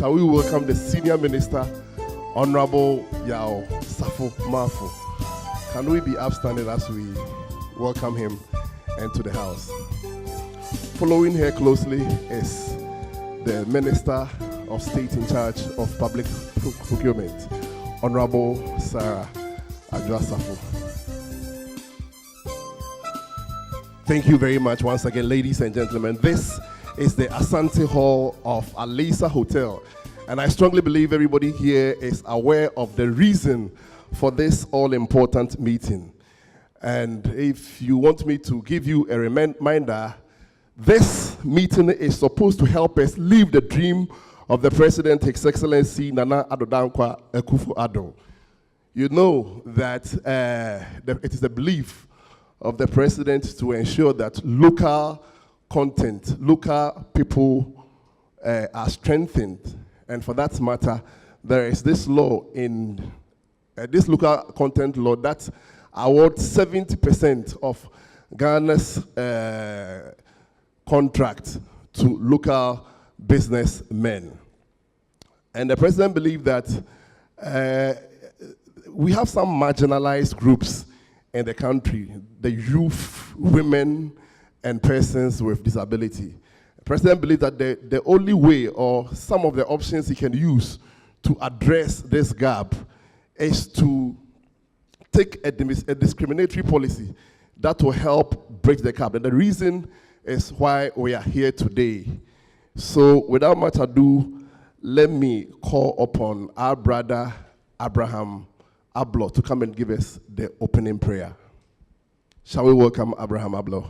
shall we welcome the Senior Minister, Honorable Yao Safo Mafu. Can we be upstanding as we welcome him into the house? Following here closely is the Minister of State in charge of Public Procurement, Honorable Sarah Adjoa Safo. Thank you very much once again, ladies and gentlemen. This is the Asante Hall of Alisa Hotel. And I strongly believe everybody here is aware of the reason for this all-important meeting. And if you want me to give you a reminder, this meeting is supposed to help us live the dream of the President, His Excellency Nana Addo Dankwa Akufo-Addo. You know that it is the belief of the President to ensure that local content, local people are strengthened. And for that matter, there is this law in this local content law that awards 70% of Ghana's contract to local businessmen. And the President believed that we have some marginalized groups in the country, the youth, women, and persons with disability. The President believes that the only way or some of the options he can use to address this gap is to take a discriminatory policy that will help bridge the gap. And the reason is why we are here today. So without much ado, let me call upon our brother Abraham Ablo to come and give us the opening prayer. Shall we welcome Abraham Ablo?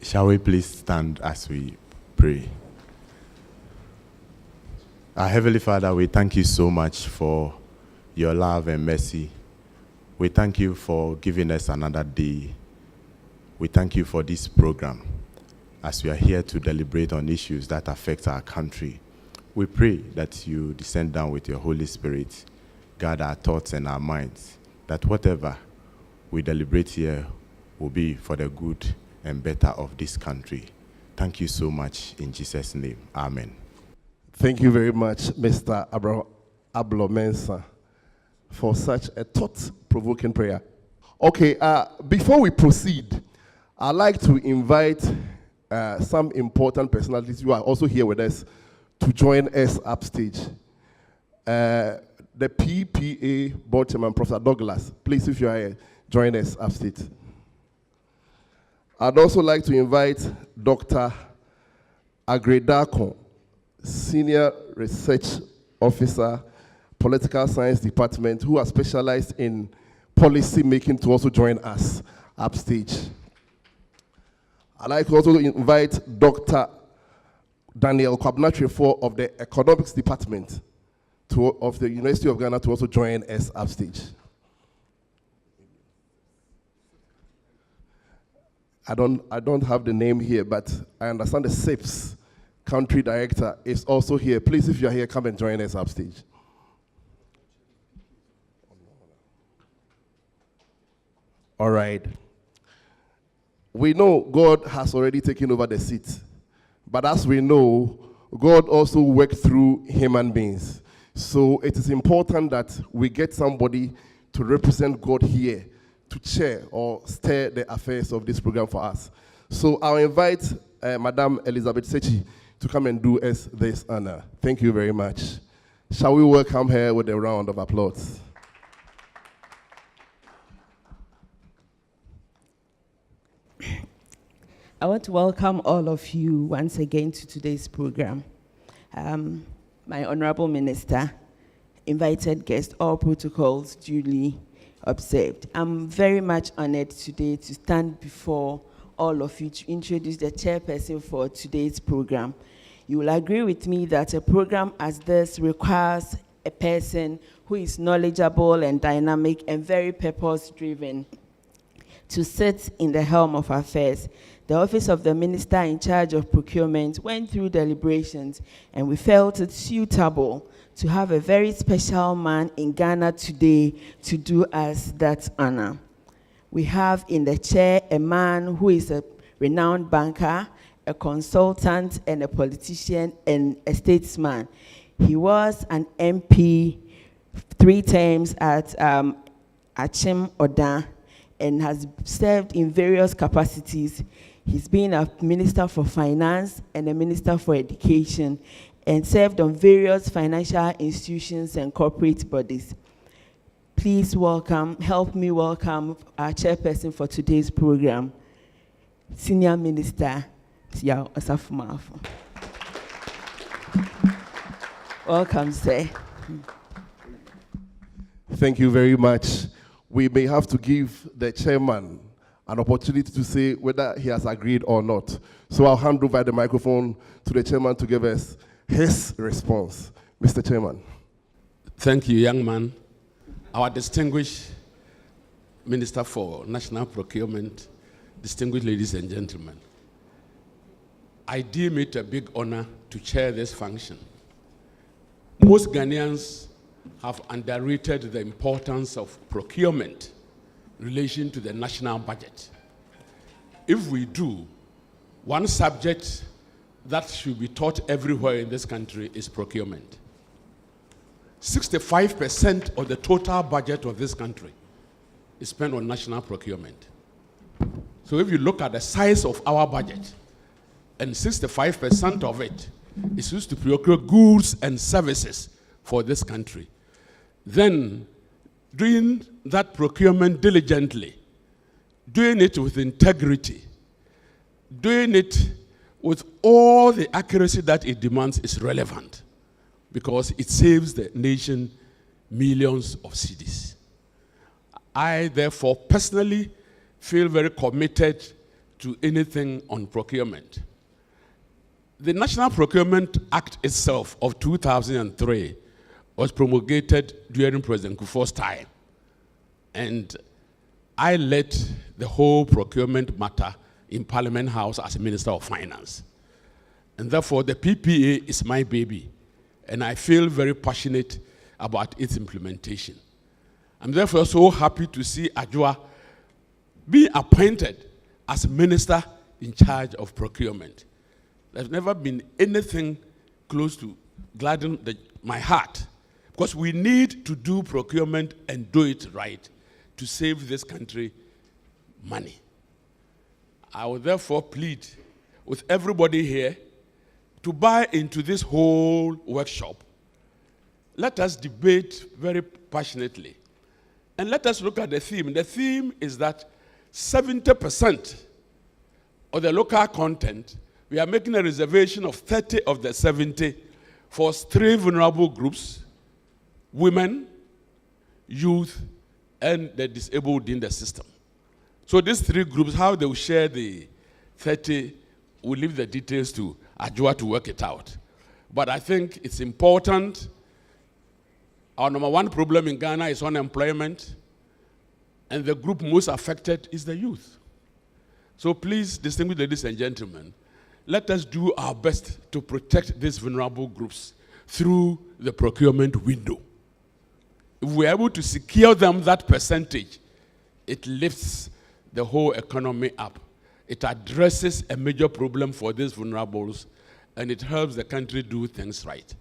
Shall we please stand as we pray? Our Heavenly Father, we thank you so much for your love and mercy. We thank you for giving us another day. We thank you for this program as we are here to deliberate on issues that affect our country. We pray that you descend down with your Holy Spirit, guard our thoughts and our minds, that whatever we deliberate here will be for the good and better of this country. Thank you so much in Jesus' name. Amen. Thank you very much, Mr. Ablo Mensah, for such a thought-provoking prayer. Okay, before we proceed, I'd like to invite some important personalities who are also here with us to join us upstage. The PPA board chairman, Professor Douglas, please, if you are here, join us upstage. I'd also like to invite Dr. Agredakon, Senior Research Officer, Political Science Department, who are specialized in policy making, to also join us upstage. I'd like to also invite Dr. Daniel Kwabnatrefo of the Economics Department of the University of Ghana to also join us upstage. I don't have the name here, but I understand the SIPS country director is also here. Please, if you're here, come and join us upstage. All right. We know God has already taken over the seat, but as we know, God also works through human beings. So it is important that we get somebody to represent God here, to chair or steer the affairs of this program for us. So I'll invite Madam Elizabeth Sechi to come and do us this honor. Thank you very much. Shall we welcome her with a round of applause? I want to welcome all of you once again to today's program. My Honorable Minister, invited guests, all protocols duly observed. I'm very much honored today to stand before all of you to introduce the chairperson for today's program. You will agree with me that a program as this requires a person who is knowledgeable and dynamic and very purpose-driven to sit in the helm of affairs. The Office of the Minister in charge of procurement went through deliberations, and we felt it suitable to have a very special man in Ghana today to do us that honor. We have in the chair a man who is a renowned banker, a consultant and a politician and a statesman. He was an MP 3 times at Achim Oda and has served in various capacities. He's been a Minister for Finance and a Minister for Education and served on various financial institutions and corporate bodies. Please help me welcome our chairperson for today's program, Senior Minister Tia Osafo-Maafo. Welcome, sir. Thank you very much. We may have to give the chairman an opportunity to say whether he has agreed or not. So I'll hand over the microphone to the chairman to give us his response. Mr. Chairman. Thank you, young man. Our distinguished Minister for National Procurement, distinguished ladies and gentlemen, I deem it a big honor to chair this function. Most Ghanaians have underrated the importance of procurement in relation to the national budget. If we do, one subject that should be taught everywhere in this country is procurement. 65% of the total budget of this country is spent on national procurement. So if you look at the size of our budget, and 65% of it is used to procure goods and services for this country, then doing that procurement diligently, doing it with integrity, doing it with all the accuracy that it demands is relevant because it saves the nation millions of cedis. I, therefore, personally feel very committed to anything on procurement. The National Procurement Act itself of 2003 was promulgated during President Kufuor's time. And I led the whole procurement matter in Parliament House as a Minister of Finance. And therefore, the PPA is my baby. And I feel very passionate about its implementation. I'm therefore so happy to see Adwoa being appointed as Minister in charge of procurement. There's never been anything close to gladden my heart, because we need to do procurement and do it right to save this country money. I will therefore plead with everybody here to buy into this whole workshop. Let us debate very passionately. And let us look at the theme. The theme is that 70% of the local content, we are making a reservation of 30 of the 70 for 3 vulnerable groups: women, youth, and the disabled in the system. So these 3 groups, how they will share the 30, we'll leave the details to Adwoa to work it out. But I think it's important. Our number 1 problem in Ghana is unemployment, and the group most affected is the youth. So please, distinguished ladies and gentlemen, let us do our best to protect these vulnerable groups through the procurement window. If we're able to secure them that percentage, it lifts the whole economy up. It addresses a major problem for these vulnerables, and it helps the country do things right.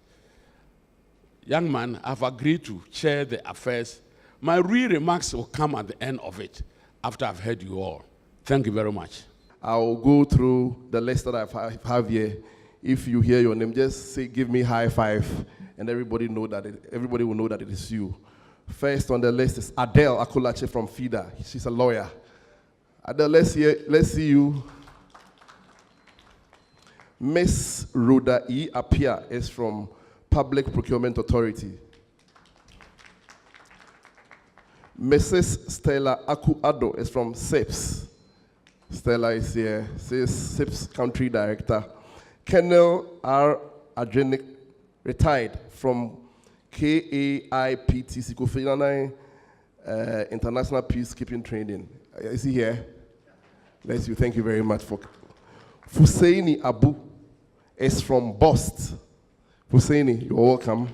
Young man, I've agreed to chair the affairs. My real remarks will come at the end of it, after I've heard you all. Thank you very much. I'll go through the list that I have here. If you hear your name, just say, give me high five, and everybody will know that it is you. First on the list is Adele Akulache from FIDA. She's a lawyer. Adele, let's see you. Miss Rhoda E. Apia is from Public Procurement Authority. Mrs. Stella Aku-Ado is from SIPS. Stella is here. She's SIPS Country Director. Colonel R. Adrenik, retired from KAIPTC, Kofi Annan International Peacekeeping Training. Is he here? Bless you. Thank you very much. Fuseini Abu is from BOST. Fuseini, you're welcome.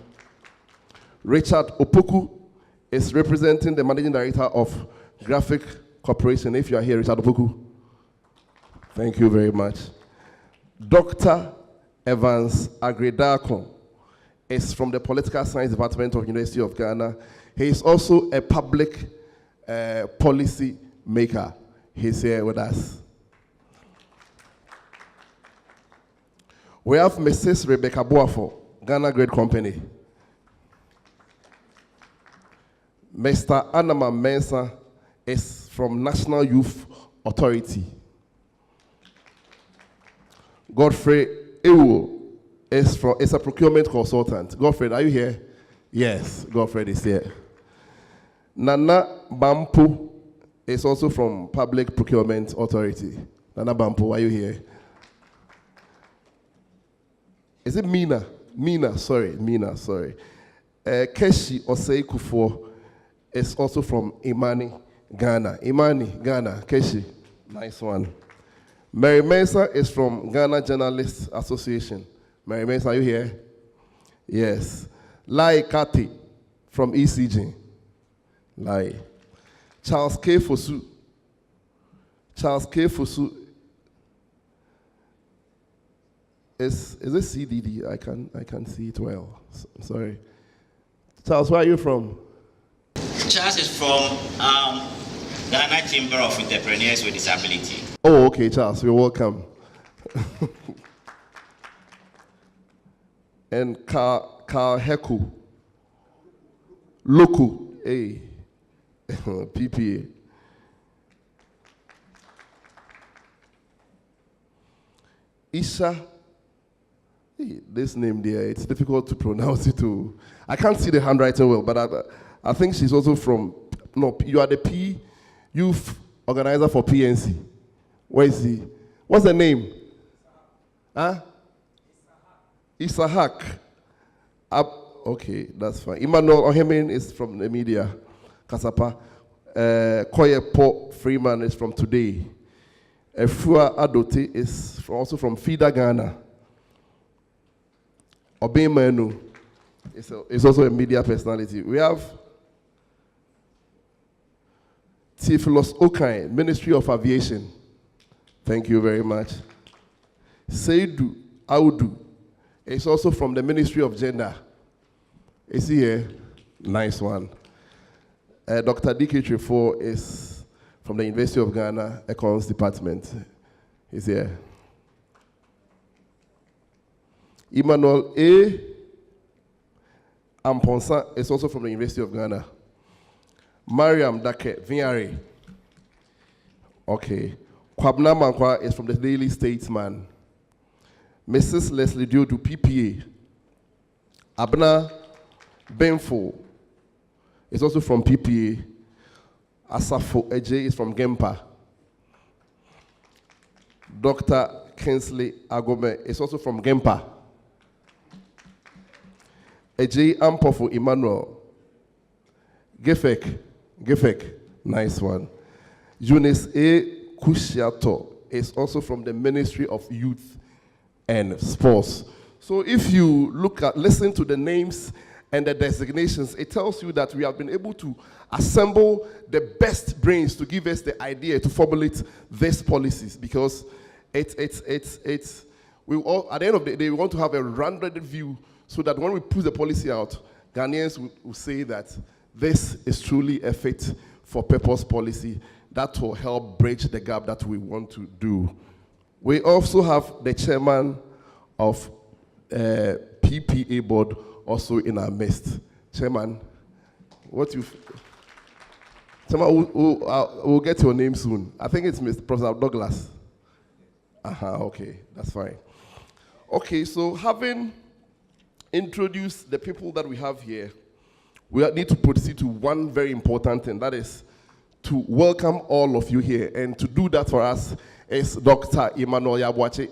Richard Opoku is representing the Managing Director of Graphic Corporation. If you are here, Richard Opoku. Thank you very much. Dr. Evans Agredakon is from the Political Science Department of University of Ghana. He is also a public policy maker. He's here with us. We have Mrs. Rebecca Boafo, Ghana Great Company. Mr. Anama Mensah is from National Youth Authority. Godfrey Ewo is a procurement consultant. Godfrey, are you here? Yes, Godfrey is here. Nana Bampo is also from Public Procurement Authority. Nana Bampo, are you here? Is it Mina? Mina, sorry. Keshi Osei-Kufuor is also from Imani, Ghana. Keshi, nice one. Mary Mensah is from Ghana Journalists Association. Mary Mensah, are you here? Yes. Lai Kati from ECG. Lai. Charles K. Fosu. Is it CDD? I can see it well. Sorry. Charles, where are you from? Charles is from Ghana Chamber of Entrepreneurs with Disability. Oh, okay, Charles, you're welcome. And Carl Heku. Loku. Hey. PPA. Isha. Hey, this name there, it's difficult to pronounce it too. I can't see the handwriting well, but I think she's also from, no, you are the P youth organizer for PNC. Where is he? What's the name? Huh? Isahak. Okay, that's fine. Emmanuel Ohemin is from the media. Kasapa. Koyepo Freeman is from Today. Efua Adote is also from FIDA Ghana. Obey Manu is also a media personality. We have Theophilus Okai, Ministry of Aviation. Thank you very much. Seidu Audu is also from the Ministry of Gender. Is he here? Nice one. Dr. D.K. Trifo is from the University of Ghana Economics Department. He's here. Emmanuel A. Amponsa is also from the University of Ghana. Mariam Dake Vinyari. Okay. Kwabna Mankwa is from the Daily Statesman. Mrs. Leslie Diodu, PPA. Abna Benfo is also from PPA. Asafo Eje is from Gempa. Dr. Kinsley Agome is also from Gempa. Eje Ampofo Emmanuel. Gefek, nice one. Eunice A. Kushiato is also from the Ministry of Youth and Sports. So if you listen to the names and the designations, it tells you that we have been able to assemble the best brains to give us the idea to formulate these policies, because we all, at the end of the day, we want to have a rounded view so that when we put the policy out, Ghanaians will say that this is truly a fit for purpose policy that will help bridge the gap that we want to do. We also have the chairman of PPA board also in our midst. Chairman, we'll get your name soon. I think it's Mr. Professor Douglas. Okay, that's fine. Okay, so having introduced the people that we have here, we need to proceed to one very important thing, that is to welcome all of you here. And to do that for us is Dr. Emmanuel Yabwache.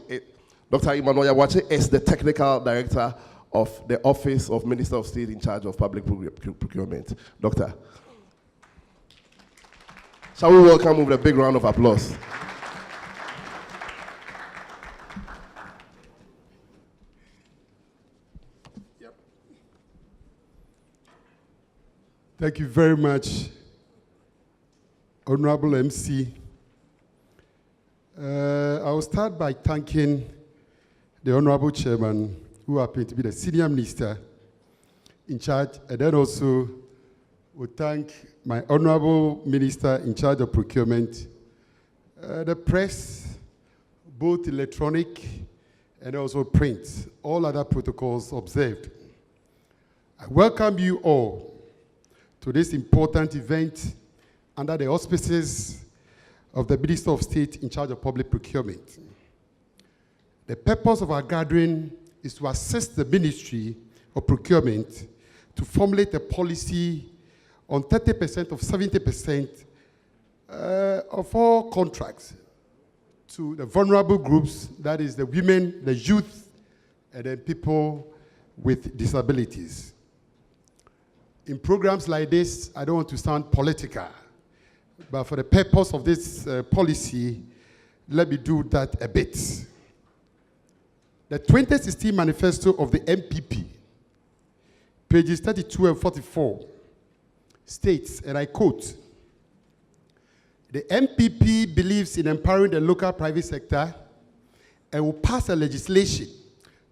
Dr. Emmanuel Yabwache is the technical director of the Office of Minister of State in charge of public procurement. Doctor. Shall we welcome him with a big round of applause? Thank you very much, Honorable MC. I will start by thanking the Honorable Chairman, who happened to be the Senior Minister in charge, and then also we thank my Honorable Minister in charge of procurement, the press, both electronic and also print, all other protocols observed. I welcome you all to this important event under the auspices of the Minister of State in charge of public procurement. The purpose of our gathering is to assist the Ministry of Procurement to formulate a policy on 30% of 70% of all contracts to the vulnerable groups, that is the women, the youth, and then people with disabilities. In programs like this, I don't want to sound political, but for the purpose of this policy, let me do that a bit. The 2016 manifesto of the MPP, pages 32 and 44, states, and I quote, "The MPP believes in empowering the local private sector and will pass a legislation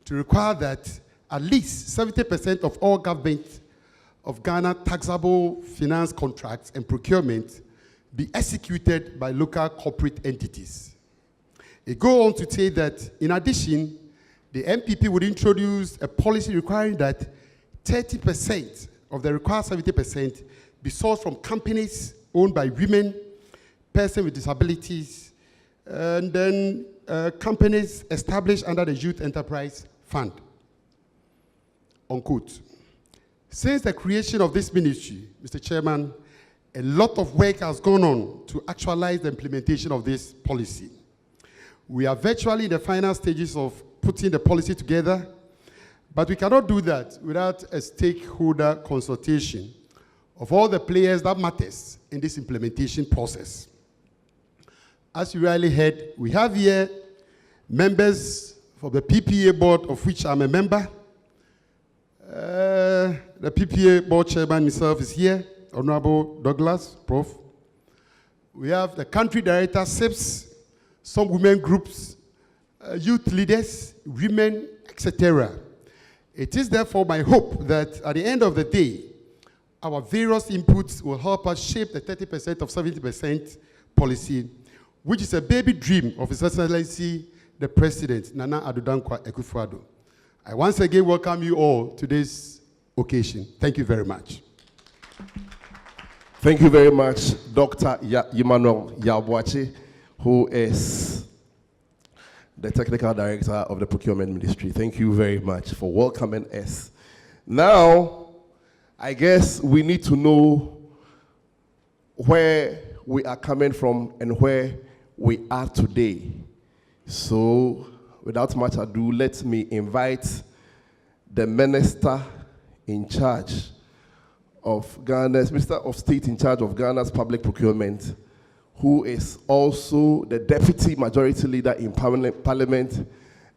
to require that at least 70% of all government of Ghana taxable finance contracts and procurement be executed by local corporate entities." It goes on to say that, in addition, the MPP would introduce a policy requiring that 30% of the required 70% be sourced from companies owned by women, persons with disabilities, and then companies established under the Youth Enterprise Fund. Unquote. Since the creation of this ministry, Mr. Chairman, a lot of work has gone on to actualize the implementation of this policy. We are virtually in the final stages of putting the policy together, but we cannot do that without a stakeholder consultation of all the players that matters in this implementation process. As you rightly heard, we have here members from the PPA board, of which I'm a member. The PPA board chairman himself is here, Honorable Douglas, Prof. We have the country director, SIPS, some women groups, youth leaders, women, etc. It is therefore my hope that at the end of the day, our various inputs will help us shape the 30% of 70% policy, which is a baby dream of His Excellency, the President, Nana Addo Dankwa Akufo-Addo. I once again welcome you all to this occasion. Thank you very much. Thank you very much, Dr. Emmanuel Yabwachi, who is the Technical Director of the Procurement Ministry. Thank you very much for welcoming us. Now, I guess we need to know where we are coming from and where we are today. So, without much ado, let me invite the Minister in charge of Ghana's, Minister of State in charge of Ghana's public procurement, who is also the Deputy Majority Leader in Parliament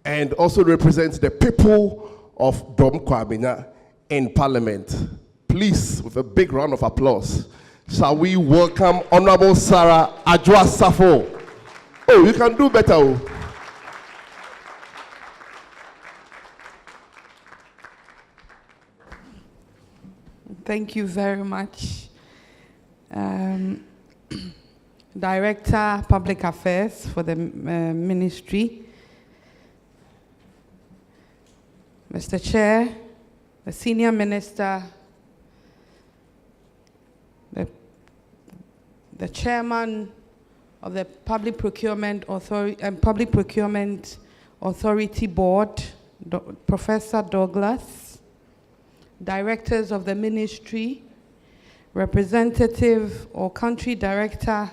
and also represents the people of Dom Kwabena in Parliament. Please, with a big round of applause, shall we welcome Honorable Sarah Adwoa Safo. Oh, you can do better. Oh. Thank you very much. Director, Public Affairs for the Ministry. Mr. Chair, the Senior Minister, the Chairman of the Public Procurement Authority Board, Professor Douglas, Directors of the Ministry, Representative or Country Director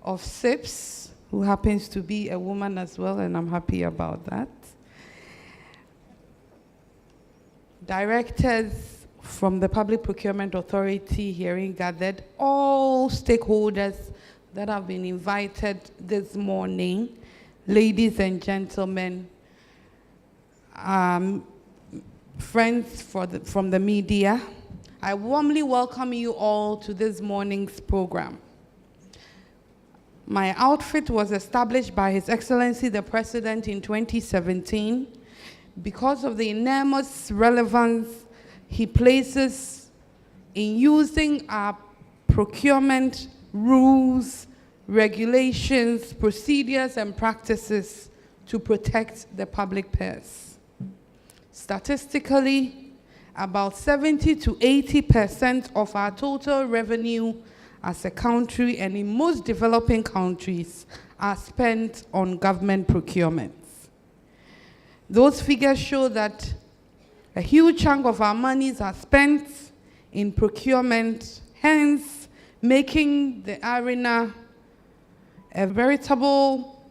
of SIPS, who happens to be a woman as well, and I'm happy about that. Directors from the Public Procurement Authority hearing gathered, all stakeholders that have been invited this morning, ladies and gentlemen, friends from the media, I warmly welcome you all to this morning's program. My outfit was established by His Excellency the President in 2017 because of the enormous relevance he places in using our procurement rules, regulations, procedures, and practices to protect the public purse. Statistically, about 70 to 80% of our total revenue as a country and in most developing countries are spent on government procurements. Those figures show that a huge chunk of our monies are spent in procurement, hence making the arena a veritable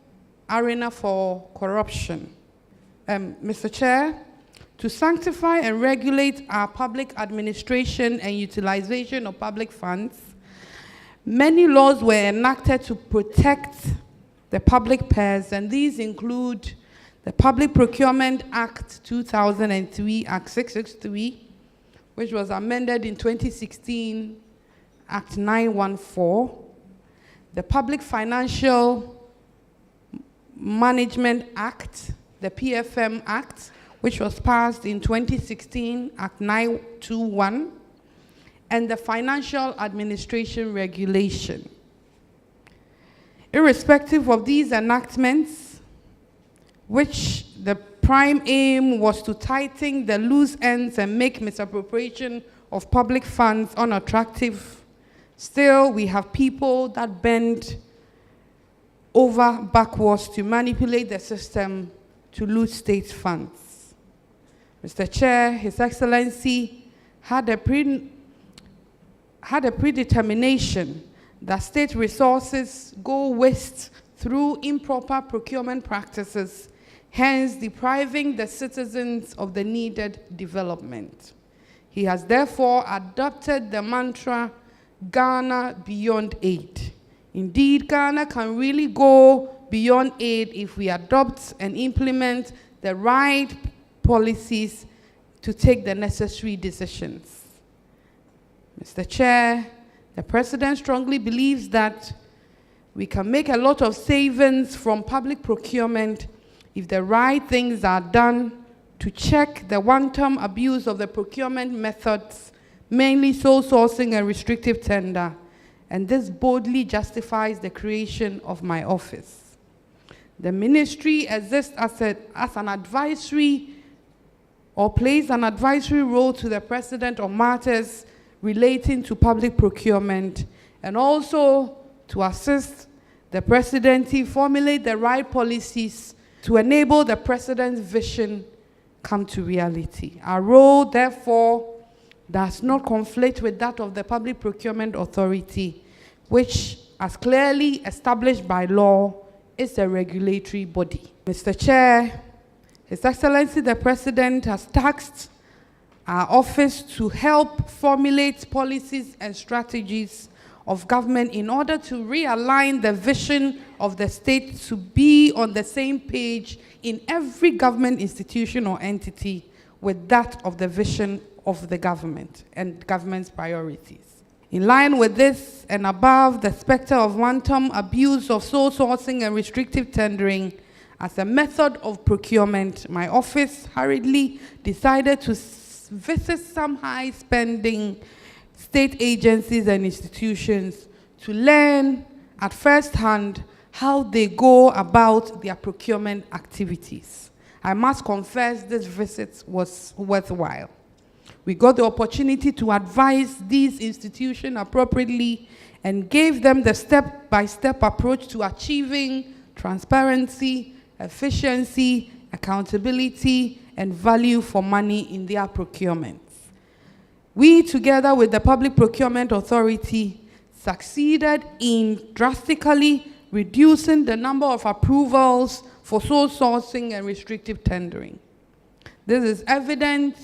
arena for corruption. Mr. Chair, to sanctify and regulate our public administration and utilization of public funds, many laws were enacted to protect the public purse, and these include the Public Procurement Act 2003, Act 663, which was amended in 2016, Act 914, the Public Financial Management Act, the PFM Act, which was passed in 2016, Act 921, and the Financial Administration Regulation. Irrespective of these enactments, which the prime aim was to tighten the loose ends and make misappropriation of public funds unattractive, still we have people that bend over backwards to manipulate the system to loot state funds. Mr. Chair, His Excellency had a predetermination that state resources go waste through improper procurement practices, hence depriving the citizens of the needed development. He has therefore adopted the mantra, Ghana beyond aid. Indeed, Ghana can really go beyond aid if we adopt and implement the right policies to take the necessary decisions. Mr. Chair, the President strongly believes that we can make a lot of savings from public procurement if the right things are done to check the wanton abuse of the procurement methods, mainly sole sourcing and restrictive tender, and this boldly justifies the creation of my office. The ministry exists as an advisory or plays an advisory role to the President on matters relating to public procurement, and also to assist the Presidency formulate the right policies to enable the President's vision come to reality. Our role, therefore, does not conflict with that of the Public Procurement Authority, which, as clearly established by law, is a regulatory body. Mr. Chair, His Excellency the President has tasked our office to help formulate policies and strategies of government in order to realign the vision of the state to be on the same page in every government institution or entity with that of the vision of the government and government's priorities. In line with this and above the specter of wanton abuse of sole sourcing and restrictive tendering as a method of procurement, my office hurriedly decided to visit some high-spending state agencies and institutions to learn at first hand how they go about their procurement activities. I must confess this visit was worthwhile. We got the opportunity to advise these institutions appropriately and gave them the step-by-step approach to achieving transparency, efficiency, accountability, and value for money in their procurements. We, together with the Public Procurement Authority, succeeded in drastically reducing the number of approvals for sole sourcing and restrictive tendering. This is evident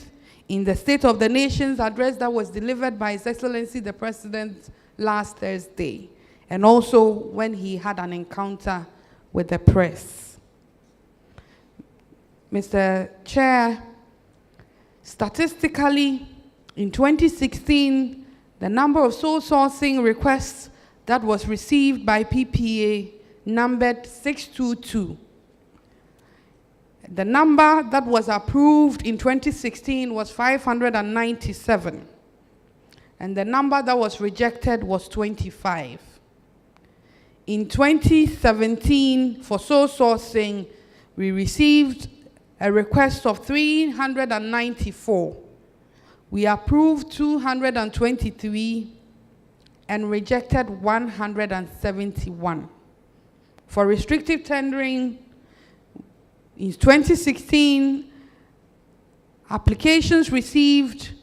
in the State of the Nation's address that was delivered by His Excellency the President last Thursday, and also when he had an encounter with the press. Mr. Chair, statistically, in 2016, the number of sole sourcing requests that was received by PPA numbered 622. The number that was approved in 2016 was 597, and the number that was rejected was 25. In 2017, for sole sourcing, we received a request of 394. We approved 223 and rejected 171. For restrictive tendering, in 2016, applications received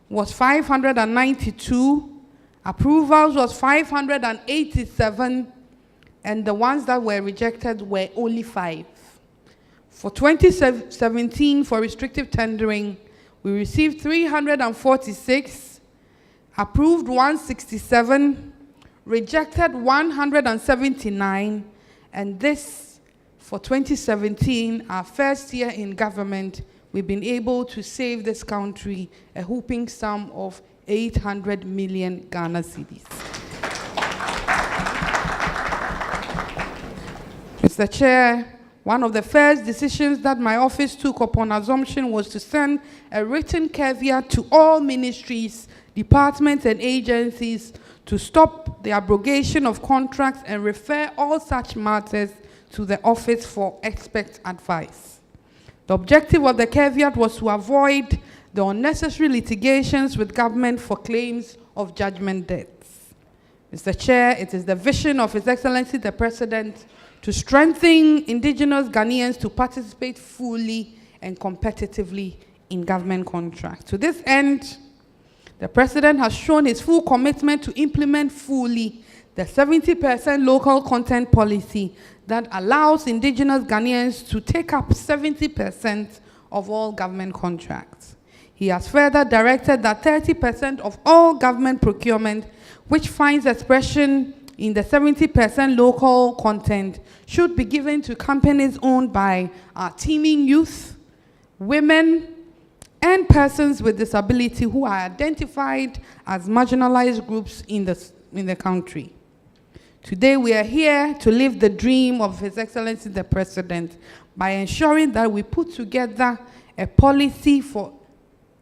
was 592, approvals was 587, and the ones that were rejected were only 5. For 2017, for restrictive tendering, we received 346, approved 167, rejected 179, and this, for 2017, our first year in government, we've been able to save this country a whopping sum of 800 million Ghana cedis. Mr. Chair, one of the first decisions that my office took upon assumption was to send a written caveat to all ministries, departments, and agencies to stop the abrogation of contracts and refer all such matters to the office for expert advice. The objective of the caveat was to avoid the unnecessary litigations with government for claims of judgment debts. Mr. Chair, it is the vision of His Excellency the President to strengthen indigenous Ghanaians to participate fully and competitively in government contracts. To this end, the President has shown his full commitment to implement fully the 70% local content policy that allows indigenous Ghanaians to take up 70% of all government contracts. He has further directed that 30% of all government procurement, which finds expression in the 70% local content, should be given to companies owned by our teeming youth, women, and persons with disability who are identified as marginalized groups in the country. Today, we are here to live the dream of His Excellency the President by ensuring that we put together a policy for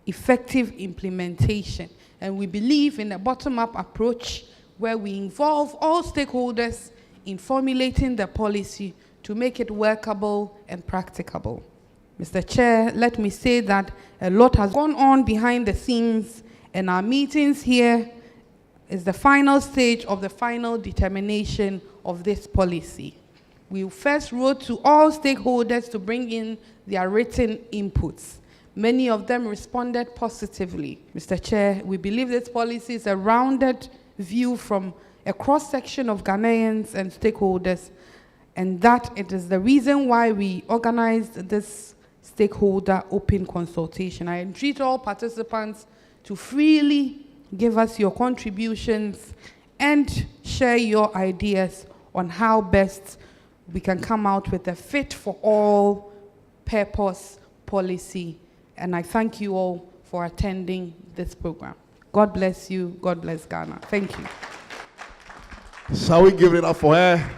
effective implementation. And we believe in a bottom-up approach where we involve all stakeholders in formulating the policy to make it workable and practicable. Mr. Chair, let me say that a lot has gone on behind the scenes, and our meetings here is the final stage of the final determination of this policy. We first wrote to all stakeholders to bring in their written inputs. Many of them responded positively. Mr. Chair, we believe this policy is a rounded view from a cross-section of Ghanaians and stakeholders, and that it is the reason why we organized this stakeholder open consultation. I entreat all participants to freely give us your contributions and share your ideas on how best we can come out with a fit-for-all purpose policy. And I thank you all for attending this program. God bless you. God bless Ghana. Thank you. Shall we give it up for her?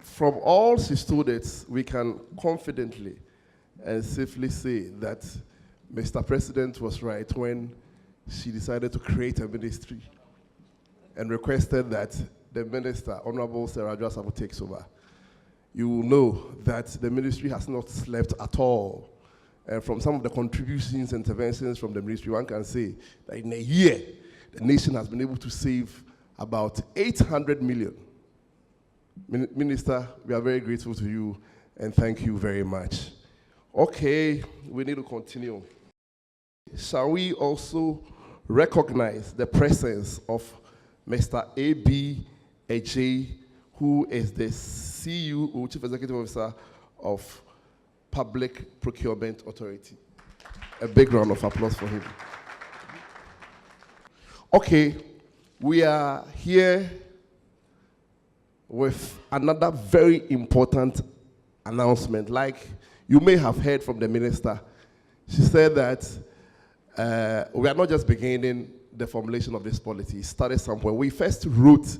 From all she students, we can confidently and safely say that Mr. President was right when she decided to create a ministry and requested that the minister, Honorable Sarah Joasafu, takes over. You will know that the ministry has not slept at all. And from some of the contributions and interventions from the ministry, one can say that in a year, the nation has been able to save about 800 million. Minister, we are very grateful to you, and thank you very much. Okay, we need to continue. Shall we also recognize the presence of Mr. A.B. Ejay, who is the CUO, Chief Executive Officer of Public Procurement Authority. A big round of applause for him. Okay, we are here with another very important announcement. Like you may have heard from the minister, she said that we are not just beginning the formulation of this policy. It started somewhere. We first wrote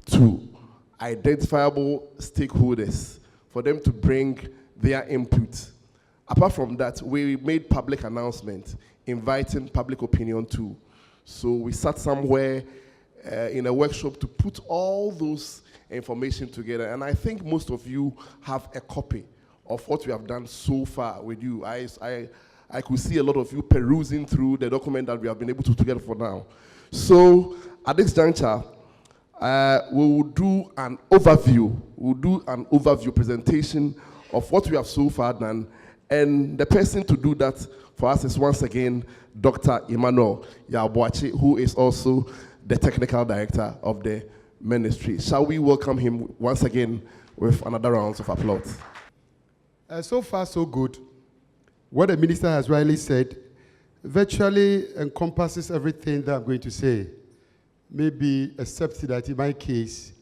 to identifiable stakeholders for them to bring their input. Apart from that, we made public announcements inviting public opinion too. So we sat somewhere in a workshop to put all those information together. And I think most of you have a copy of what we have done so far with you. I could see a lot of you perusing through the document that we have been able to together for now. So at this juncture, we will do an overview. We'll do an overview presentation of what we have so far done. And the person to do that for us is once again Dr. Emmanuel Yabuachi, who is also the technical director of the ministry. Shall we welcome him once again with another round of applause? So far, so good. What the minister has rightly said virtually encompasses everything that I'm going to say. Maybe except that in my case,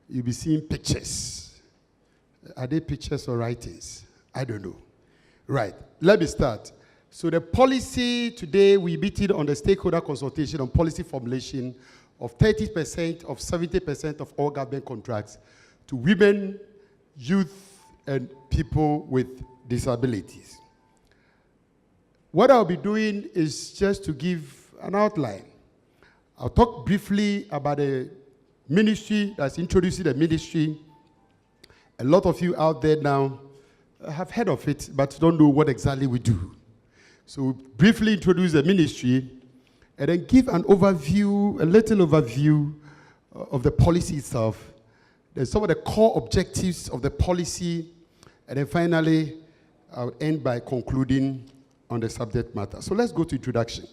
you'll be seeing pictures. Are they pictures or writings? I don't know. Right, let me start. So the policy today, we meet on the stakeholder consultation on policy formulation of 30% of 70% of all government contracts to women, youth, and people with disabilities. What I'll be doing is just to give an outline. I'll talk briefly about the ministry that's introducing the ministry. A lot of you out there now have heard of it, but don't know what exactly we do. So we'll briefly introduce the ministry and then give an overview, a little overview of the policy itself. There's some of the core objectives of the policy, and then finally, I'll end by concluding on the subject matter. So let's go to introduction.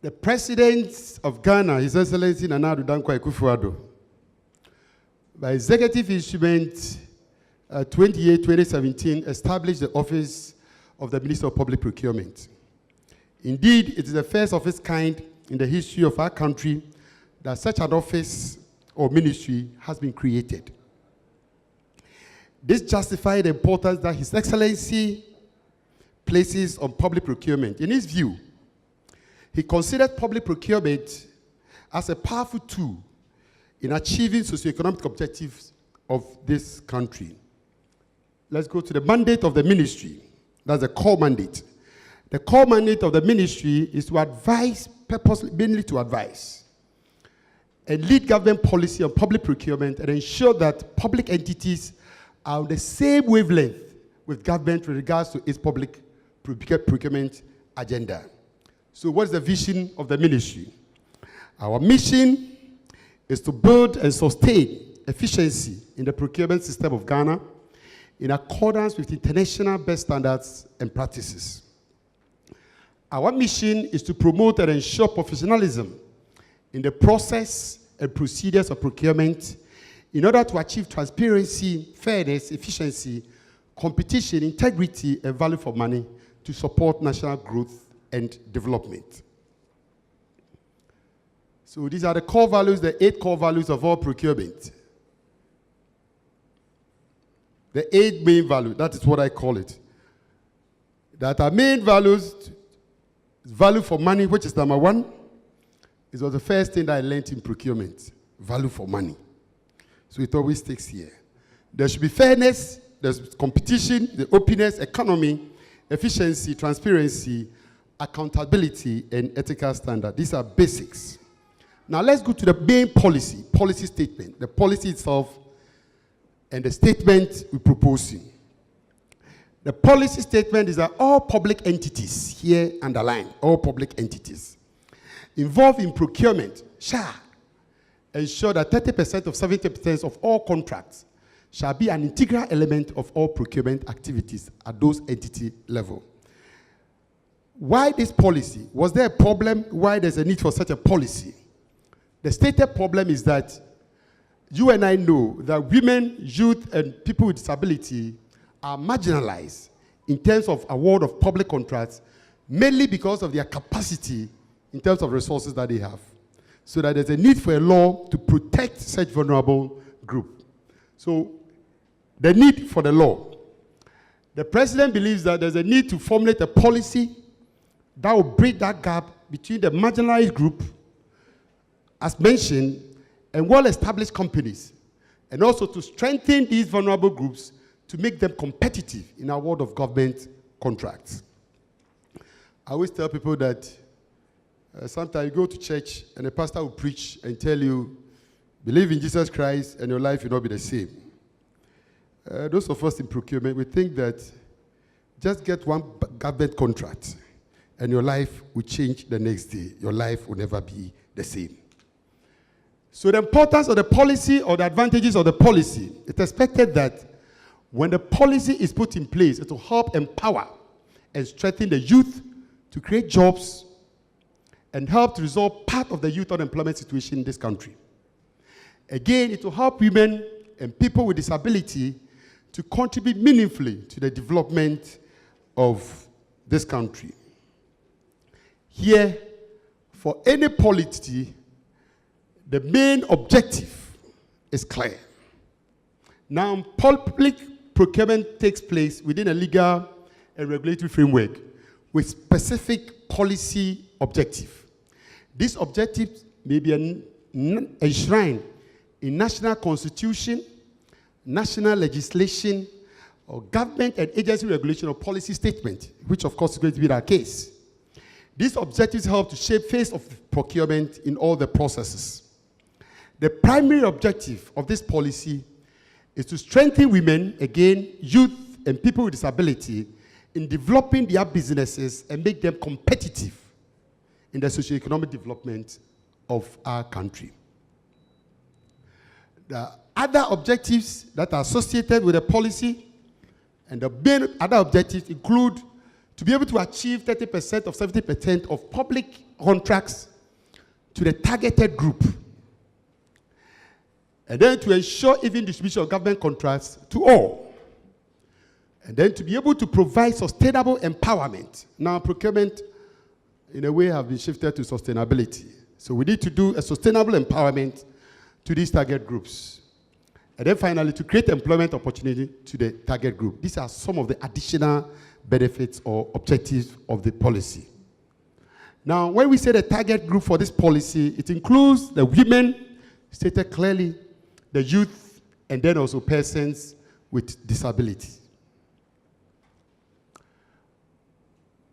The President of Ghana, His Excellency Nana Addo Dankwa Akufo-Addo, by executive instrument 28/2017, established the office of the Minister of Public Procurement. Indeed, it is the first of its kind in the history of our country that such an office or ministry has been created. This justifies the importance that His Excellency places on public procurement. In his view, he considered public procurement as a powerful tool in achieving socioeconomic objectives of this country. Let's go to the mandate of the ministry. That's the core mandate. The core mandate of the ministry is to advise, purposely, mainly to advise, and lead government policy on public procurement and ensure that public entities are on the same wavelength with government with regards to its public procurement agenda. So what's the vision of the ministry? Our mission is to build and sustain efficiency in the procurement system of Ghana in accordance with international best standards and practices. Our mission is to promote and ensure professionalism in the process and procedures of procurement in order to achieve transparency, fairness, efficiency, competition, integrity, and value for money to support national growth and development. So these are the core values, the 8 core values of all procurement. The 8 main values, that is what I call it. That are main values, value for money, which is number 1. It was the first thing that I learned in procurement, value for money. So it always sticks here. There should be fairness, there's competition, the openness, economy, efficiency, transparency, accountability, and ethical standard. These are basics. Now let's go to the main policy statement, the policy itself, and the statement we're proposing. The policy statement is that all public entities, here underlined, all public entities, involved in procurement shall ensure that 30% of 70% of all contracts shall be an integral element of all procurement activities at those entity level. Why this policy? Was there a problem? Why there's a need for such a policy? The stated problem is that you and I know that women, youth, and people with disability are marginalized in terms of award of public contracts, mainly because of their capacity in terms of resources that they have. So that there's a need for a law to protect such vulnerable group. So the need for the law. The president believes that there's a need to formulate a policy that will bridge that gap between the marginalized group, as mentioned, and well-established companies, and also to strengthen these vulnerable groups to make them competitive in our world of government contracts. I always tell people that sometimes you go to church and the pastor will preach and tell you, believe in Jesus Christ and your life will not be the same. Those of us in procurement, we think that just get one government contract and your life will change the next day. Your life will never be the same. So the importance of the policy or the advantages of the policy, it's expected that when the policy is put in place, it will help empower and strengthen the youth to create jobs and help to resolve part of the youth unemployment situation in this country. Again, it will help women and people with disability to contribute meaningfully to the development of this country. Here, for any policy, the main objective is clear. Now, public procurement takes place within a legal and regulatory framework with specific policy objective. These objectives may be enshrined in national constitution, national legislation, or government and agency regulation or policy statement, which of course is going to be our case. These objectives help to shape face of procurement in all the processes. The primary objective of this policy is to strengthen women, again, youth and people with disability in developing their businesses and make them competitive in the socio-economic development of our country. The other objectives that are associated with the policy and the main other objectives include to be able to achieve 30% or 70% of public contracts to the targeted group, and then to ensure even distribution of government contracts to all, and then to be able to provide sustainable empowerment. Now, procurement, in a way, have been shifted to sustainability. So we need to do a sustainable empowerment to these target groups. And then finally, to create employment opportunity to the target group. These are some of the additional benefits or objectives of the policy. Now, when we say the target group for this policy, it includes the women, stated clearly, the youth, and then also persons with disability.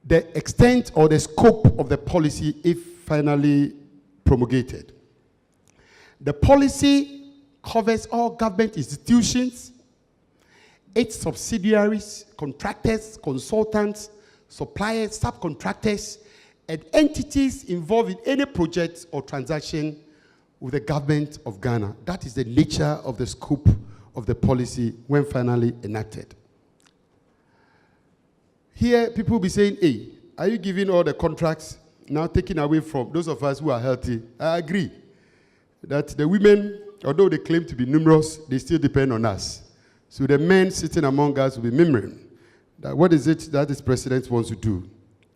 The extent or the scope of the policy, if finally promulgated. The policy covers all government institutions, its subsidiaries, contractors, consultants, suppliers, subcontractors, and entities involved in any project or transaction with the government of Ghana. That is the nature of the scope of the policy when finally enacted. Here, people will be saying, hey, are you giving all the contracts now taken away from those of us who are healthy? I agree that the women, although they claim to be numerous, they still depend on us. So the men sitting among us will be murmuring that what is it that this president wants to do?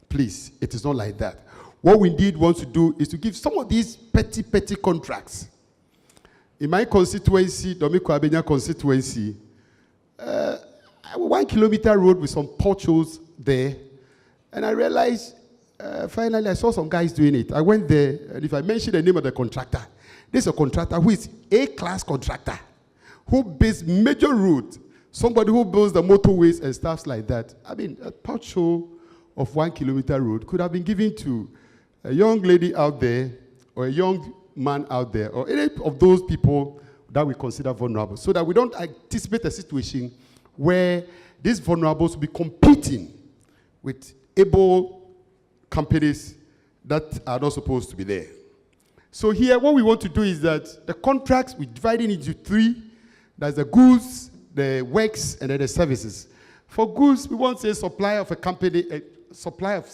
Please, it is not like that. What we indeed want to do is to give some of these petty contracts. In my constituency, Domiko Abenya constituency, 1 kilometer road with some potholes there, and I realized, finally I saw some guys doing it. I went there, and if I mention the name of the contractor, this is a contractor who is A-class contractor, who builds major roads, somebody who builds the motorways and stuff like that. I mean, a pothole of 1 kilometer road could have been given to a young lady out there, or a young man out there, or any of those people that we consider vulnerable, so that we don't anticipate a situation where these vulnerables will be competing with able companies that are not supposed to be there. So here, what we want to do is that the contracts, we divide it into three. That's the goods, the works, and then the services. For goods, we want to say supply of a company, supply of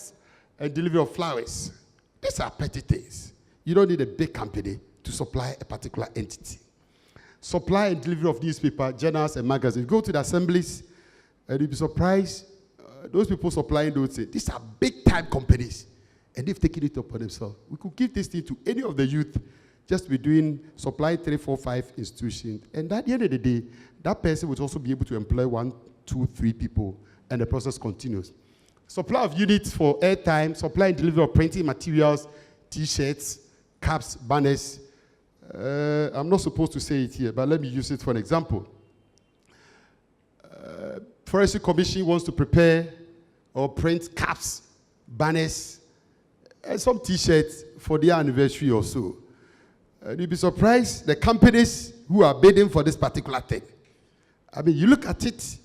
a delivery of flowers. These are petty things. You don't need a big company to supply a particular entity. Supply and delivery of newspaper, journals, and magazines. Go to the assemblies, and you'll be surprised. Those people supplying those say, these are big-time companies, and they've taken it upon themselves. We could give this thing to any of the youth, just be doing supply 3, 4, 5 institutions, and at the end of the day, that person would also be able to employ 1, 2, 3 people, and the process continues. Supply of units for airtime, supply and delivery of printing materials, T-shirts, caps, banners, I'm not supposed to say it here, but let me use it for an example. Forestry Commission wants to prepare or print caps, banners, and some T-shirts for their anniversary or so. You'll be surprised the companies who are bidding for this particular thing. I mean, you look at it,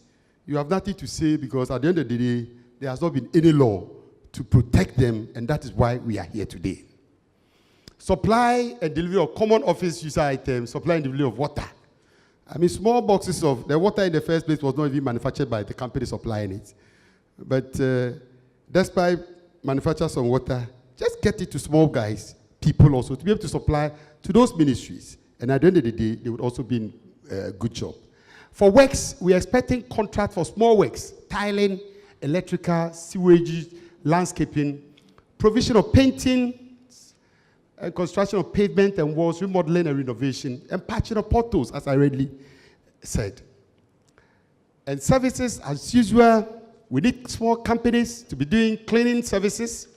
you have nothing to say because at the end of the day, there has not been any law to protect them, and that is why we are here today. Supply and delivery of common office user items, supply and delivery of water. I mean, small boxes of the water in the first place was not even manufactured by the company supplying it. But despite manufacture some water, just get it to small guys, people also, to be able to supply to those ministries. And at the end of the day, they would also be in a good job. For works, we are expecting contract for small works, tiling, electrical, sewage, landscaping, provision of painting, and construction of pavement and walls, remodeling and renovation, and patching of potholes, as I already said. And services, as usual, we need small companies to be doing cleaning services,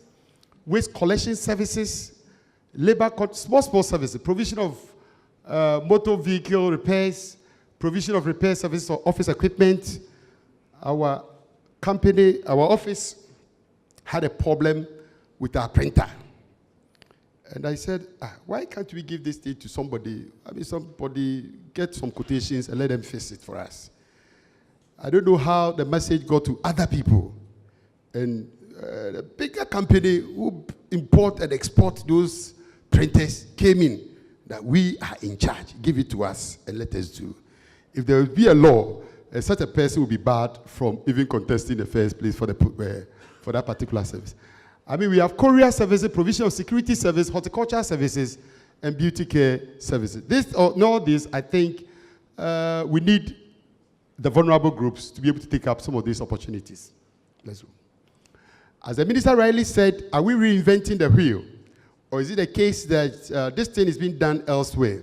waste collection services, labor, small services, provision of motor vehicle repairs, provision of repair services for office equipment. Our company, our office had a problem with our printer. And I said, why can't we give this thing to somebody? I mean, somebody get some quotations and let them fix it for us. I don't know how the message got to other people. And the bigger company who import and export those printers came in that we are in charge. Give it to us and let us do. If there will be a law, such a person will be barred from even contesting in the first place for that particular service. I mean, we have courier services, provision of security service, horticulture services, and beauty care services. All this, I think, we need the vulnerable groups to be able to take up some of these opportunities. Let's go. As the minister rightly said, are we reinventing the wheel? Or is it a case that this thing is being done elsewhere?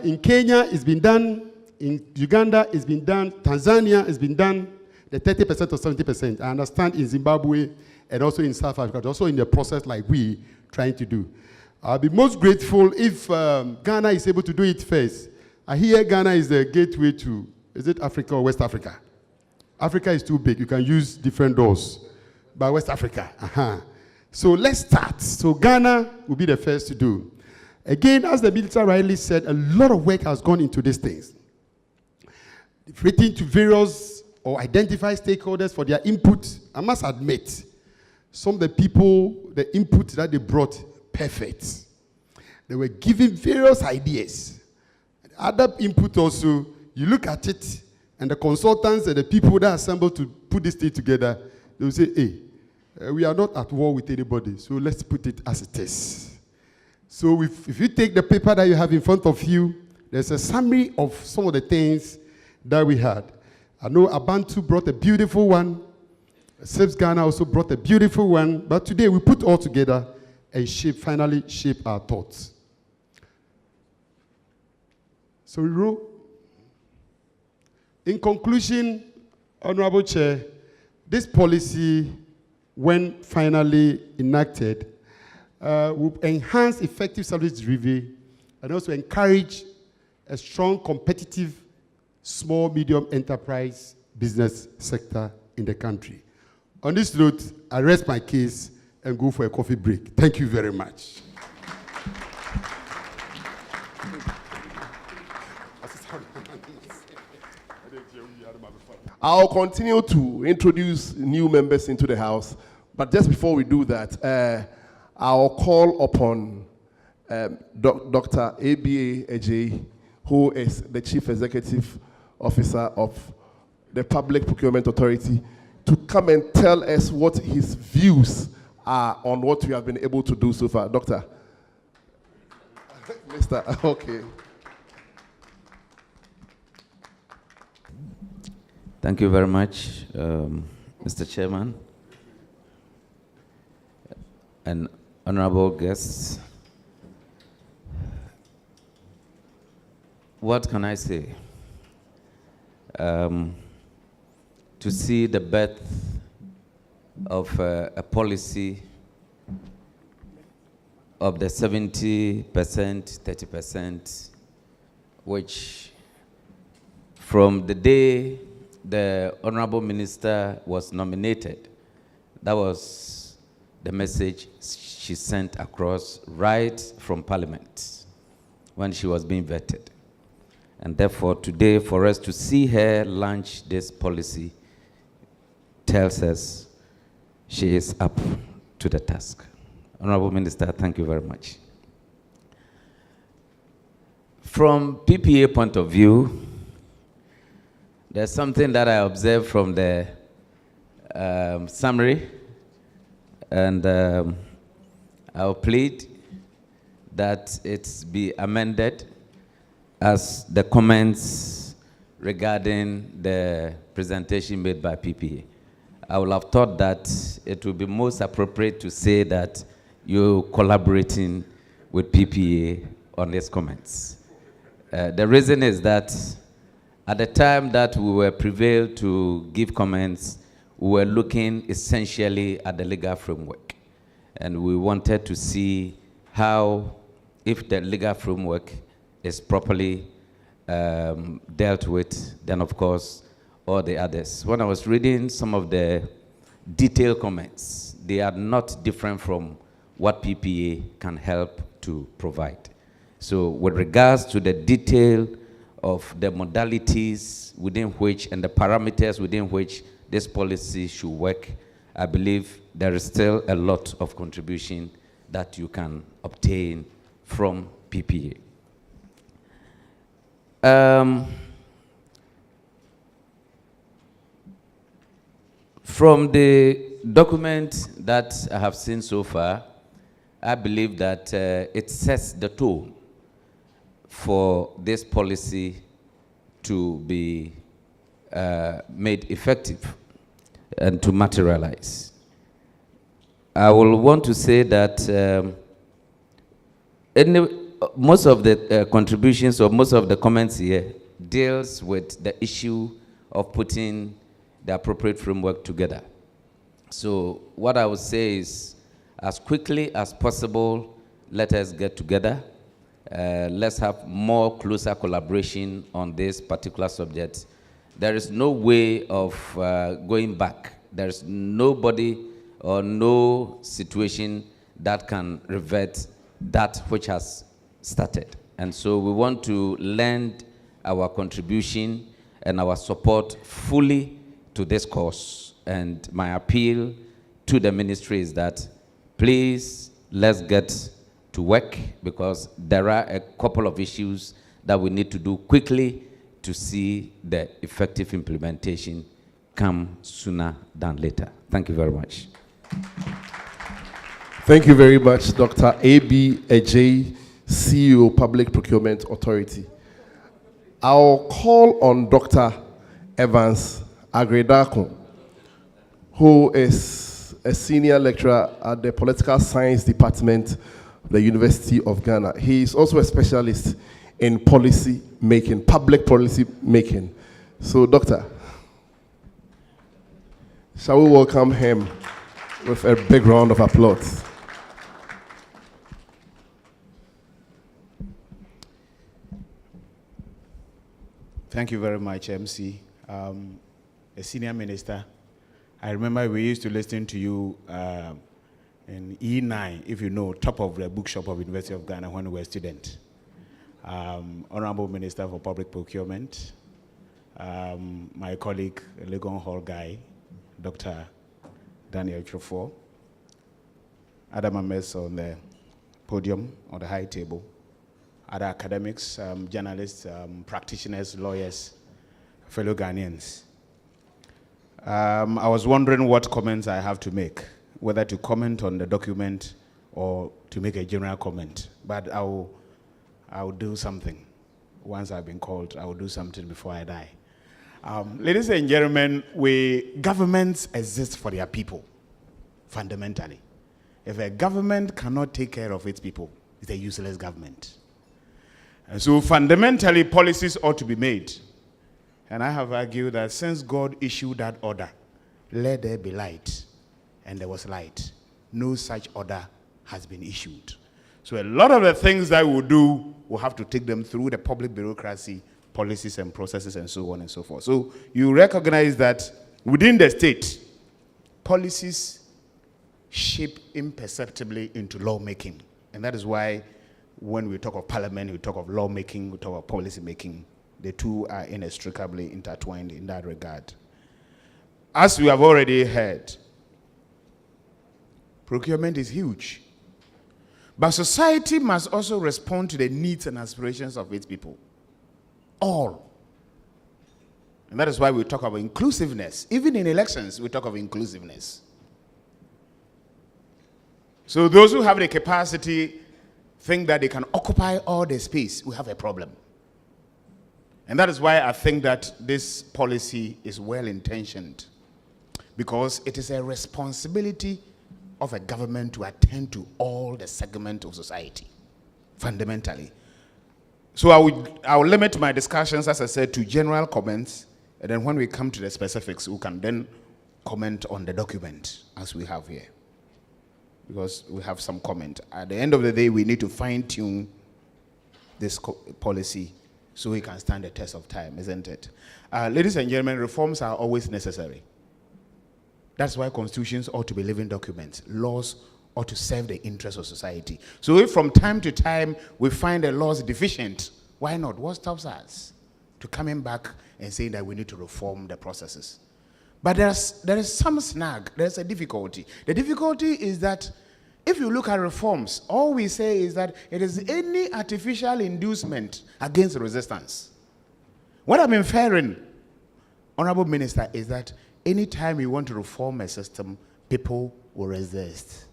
In Kenya, it's been done. In Uganda, it's been done. Tanzania, it's been done. The 30% or 70%. I understand in Zimbabwe, and also in South Africa, also in the process like we trying to do. I'll be most grateful if Ghana is able to do it first. I hear Ghana is the gateway to, is it Africa or West Africa? Africa is too big. You can use different doors. But West Africa, So let's start. So Ghana will be the first to do. Again, as the minister rightly said, a lot of work has gone into these things. Written to various or identify stakeholders for their input. I must admit, some of the people, the input that they brought, perfect. They were giving various ideas. Other input also, you look at it, and the consultants and the people that assembled to put this thing together, they will say, hey, we are not at war with anybody, so let's put it as it is. So if you take the paper that you have in front of you, there's a summary of some of the things that we had. I know Abantu brought a beautiful one. Saves Ghana also brought a beautiful one. But today we put all together and finally shape our thoughts. So we wrote, in conclusion, Honorable Chair, this policy, when finally enacted, will enhance effective service delivery and also encourage a strong, competitive, small, medium enterprise business sector in the country. On this note, I rest my case and go for a coffee break. Thank you very much. I'll continue to introduce new members into the House, but just before we do that, I'll call upon Dr. ABA Ejay, who is the Chief Executive Officer of the Public Procurement Authority, to come and tell us what his views are on what we have been able to do so far. Doctor. Mr. Okay. Thank you very much, Mr. Chairman, and honorable guests. What can I say? To see the birth of a policy of the 70%, 30%, which from the day the Honorable Minister was nominated, that was the message she sent across right from Parliament when she was being vetted. And therefore, today, for us to see her launch this policy tells us she is up to the task. Honorable Minister, thank you very much. From PPA point of view, there's something that I observed from the summary, and I'll plead that it be amended as the comments regarding the presentation made by PPA. I would have thought that it would be most appropriate to say that you're collaborating with PPA on these comments. The reason is that at the time that we were prevailed to give comments, we were looking essentially at the legal framework. And we wanted to see how, if the legal framework is properly dealt with, then of course, all the others. When I was reading some of the detailed comments, they are not different from what PPA can help to provide. So with regards to the detail of the modalities within which and the parameters within which this policy should work, I believe there is still a lot of contribution that you can obtain from PPA. From the document that I have seen so far, I believe that it sets the tone for this policy to be made effective and to materialize. I will want to say that most of the contributions or most of the comments here deals with the issue of putting the appropriate framework together. So what I would say is, as quickly as possible, let us get together. Let's have more closer collaboration on this particular subject. There is no way of going back. There's nobody or no situation that can revert that which has started. And so we want to lend our contribution and our support fully to this cause. And my appeal to the ministry is that please, let's get to work, because there are a couple of issues that we need to do quickly to see the effective implementation come sooner than later. Thank you very much. Thank you very much, Dr. A.B. Ejay, CEO, Public Procurement Authority. I'll call on Dr. Evans Agredako, who is a senior lecturer at the Political Science Department of the University of Ghana. He is also a specialist in policy making, public policy making. So, Doctor, shall we welcome him with a big round of applause? Thank you very much, MC. A senior minister, I remember we used to listen to you in E9, if you know, top of the bookshop of University of Ghana when we were students. Honorable Minister for Public Procurement, my colleague, Legon Hall guy, Dr. Daniel Chofo, other members on the podium, on the high table, other academics, journalists, practitioners, lawyers, fellow Ghanaians. I was wondering what comments I have to make, whether to comment on the document or to make a general comment. But I will do something. Once I've been called, I will do something before I die. Ladies and gentlemen, governments exist for their people, fundamentally. If a government cannot take care of its people, it's a useless government. And so fundamentally, policies ought to be made. And I have argued that since God issued that order, let there be light, and there was light, no such order has been issued. So a lot of the things that we'll do, we'll have to take them through the public bureaucracy, policies and processes and so on and so forth. So you recognize that within the state, policies shape imperceptibly into lawmaking. And that is why when we talk of parliament, we talk of lawmaking, we talk of policy making. The two are inextricably intertwined in that regard. As we have already heard, procurement is huge. But society must also respond to the needs and aspirations of its people. All. And that is why we talk about inclusiveness. Even in elections, we talk of inclusiveness. So those who have the capacity think that they can occupy all the space, we have a problem. And that is why I think that this policy is well-intentioned, because it is a responsibility of a government to attend to all the segments of society, fundamentally. So I will limit my discussions, as I said, to general comments, and then when we come to the specifics, we can then comment on the document as we have here, because we have some comment. At the end of the day, we need to fine-tune this policy so we can stand the test of time, isn't it? Ladies and gentlemen, reforms are always necessary. That's why constitutions ought to be living documents. Laws ought to serve the interests of society. So if from time to time we find the laws deficient, why not? What stops us to coming back and saying that we need to reform the processes? But there is some snag. There's a difficulty. The difficulty is that if you look at reforms, all we say is that it is any artificial inducement against resistance. What I'm inferring, Honorable Minister, is that anytime you want to reform a system, people will resist.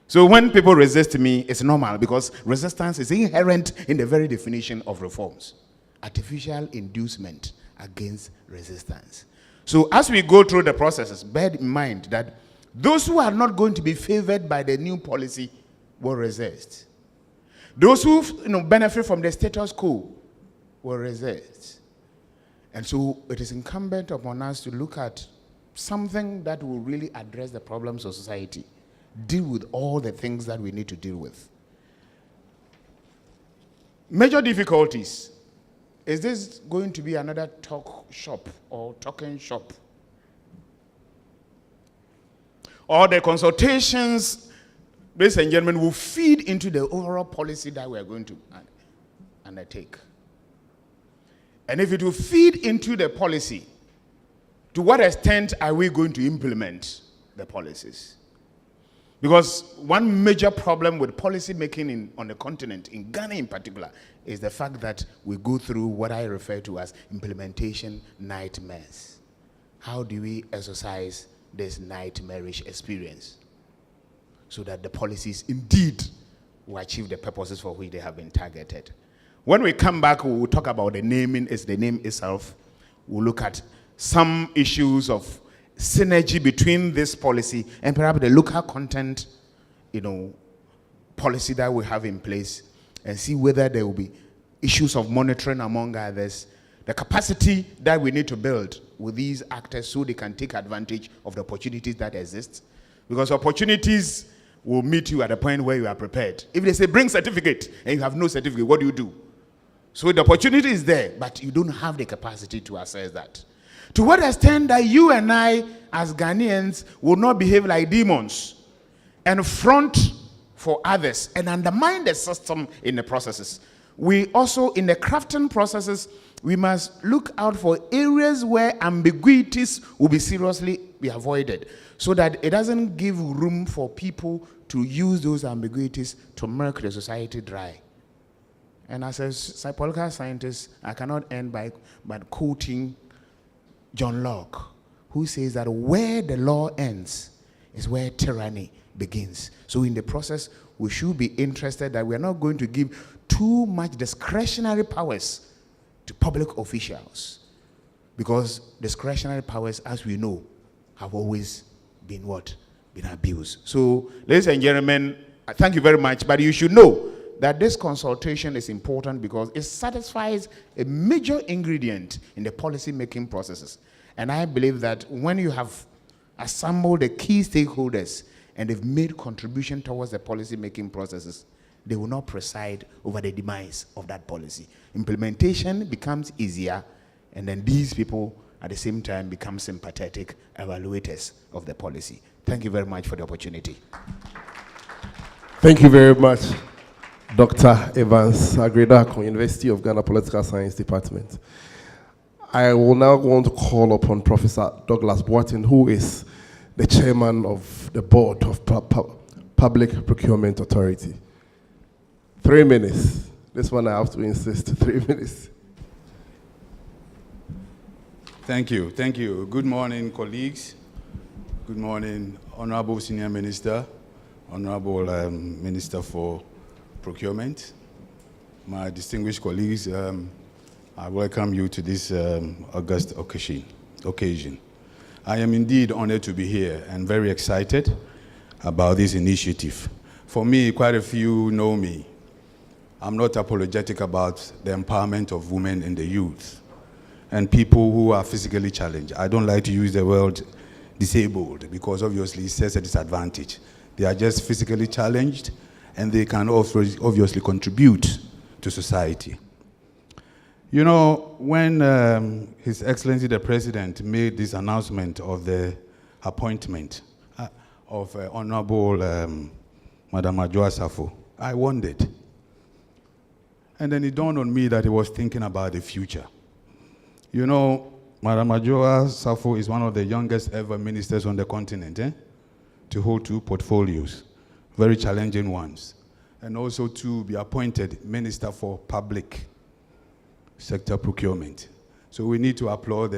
So when people resist me, it's normal, because resistance is inherent in the very definition of reforms. Artificial inducement against resistance. So as we go through the processes, bear in mind that those who are not going to be favored by the new policy will resist. Those who benefit from the status quo will resist. And so it is incumbent upon us to look at something that will really address the problems of society, deal with all the things that we need to deal with. Major difficulties. Is this going to be another talk shop or talking shop? Or the consultations, ladies and gentlemen, will feed into the overall policy that we are going to undertake. And if it will feed into the policy, to what extent are we going to implement the policies? Because one major problem with policy making on the continent, in Ghana in particular, is the fact that we go through what I refer to as implementation nightmares. How do we exercise this nightmarish experience so that the policies indeed will achieve the purposes for which they have been targeted? When we come back, we will talk about the naming, it's the name itself. We'll look at some issues of synergy between this policy and perhaps the local content, policy that we have in place, and see whether there will be issues of monitoring among others, the capacity that we need to build with these actors so they can take advantage of the opportunities that exist. Because opportunities will meet you at a point where you are prepared. If they say bring certificate and you have no certificate, what do? So the opportunity is there, but you don't have the capacity to assess that. To what extent that you and I, as Ghanaians, will not behave like demons and front for others and undermine the system in the processes. We also, in the crafting processes, we must look out for areas where ambiguities will be seriously avoided, so that it doesn't give room for people to use those ambiguities to milk the society dry. And as a political scientist, I cannot end by quoting John Locke, who says that where the law ends is where tyranny begins. So in the process, we should be interested that we are not going to give too much discretionary powers to public officials, because discretionary powers, as we know, have always been what? Been abused. So, ladies and gentlemen, thank you very much, but you should know that this consultation is important because it satisfies a major ingredient in the policy-making processes. And I believe that when you have assembled the key stakeholders and they've made contribution towards the policy-making processes, they will not preside over the demise of that policy. Implementation becomes easier, and then these people at the same time become sympathetic evaluators of the policy. Thank you very much for the opportunity. Thank you very much, Dr. Evans Agredako, University of Ghana Political Science Department. I will now want to call upon Professor Douglas Boateng, who is the chairman of the board of Public Procurement Authority. 3 minutes. This one I have to insist, 3 minutes. Thank you. Thank you. Good morning, colleagues. Good morning, Honorable Senior Minister, Honorable Minister for Procurement, my distinguished colleagues. I welcome you to this august occasion. I am indeed honored to be here and very excited about this initiative. For me, quite a few know me. I'm not apologetic about the empowerment of women and the youth and people who are physically challenged. I don't like to use the word disabled because obviously it says a disadvantage. They are just physically challenged and they can also obviously contribute to society. You know, when His Excellency the President made this announcement of the appointment of Honorable Madam Adwoa Safo, I wondered. And then it dawned on me that he was thinking about the future. You know, Madam Adwoa Safo is one of the youngest ever ministers on the continent, to hold 2 portfolios, very challenging ones, and also to be appointed Minister for Public Sector Procurement. So we need to applaud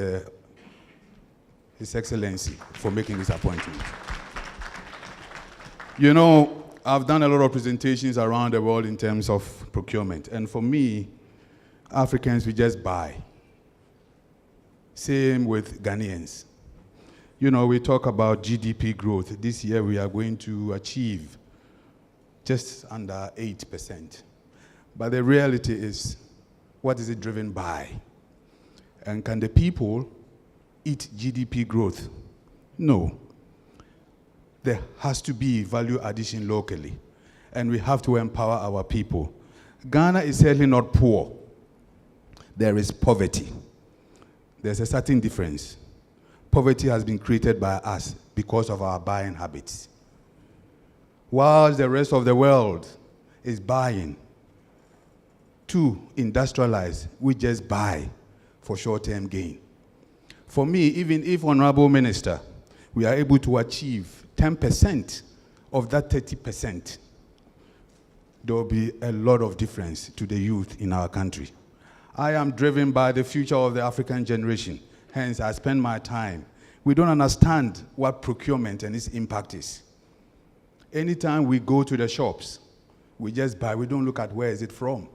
His Excellency for making this appointment. You know, I've done a lot of presentations around the world in terms of procurement, and for me, Africans, we just buy. Same with Ghanaians. You know, we talk about GDP growth. This year we are going to achieve just under 8%. But the reality is, what is it driven by? And can the people eat GDP growth? No. There has to be value addition locally, and we have to empower our people. Ghana is certainly not poor. There is poverty. There's a certain difference. Poverty has been created by us because of our buying habits. While the rest of the world is buying to industrialize, we just buy for short-term gain. For me, even if, Honorable Minister, we are able to achieve 10% of that 30%, there will be a lot of difference to the youth in our country. I am driven by the future of the African generation. Hence, I spend my time. We don't understand what procurement and its impact is. Anytime we go to the shops, we just buy. We don't look at where is it from.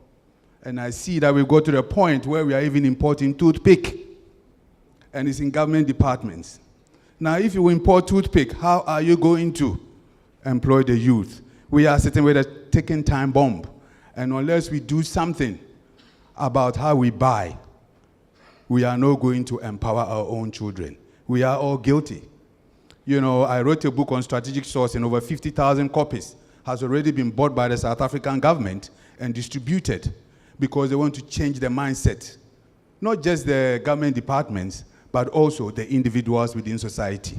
And I see that we go to the point where we are even importing toothpick, and it's in government departments. Now, if you import toothpick, how are you going to employ the youth? We are sitting with a ticking time bomb, and unless we do something about how we buy, we are not going to empower our own children. We are all guilty. You know, I wrote a book on strategic sourcing. Over 50,000 copies has already been bought by the South African government and distributed because they want to change the mindset. Not just the government departments, but also the individuals within society.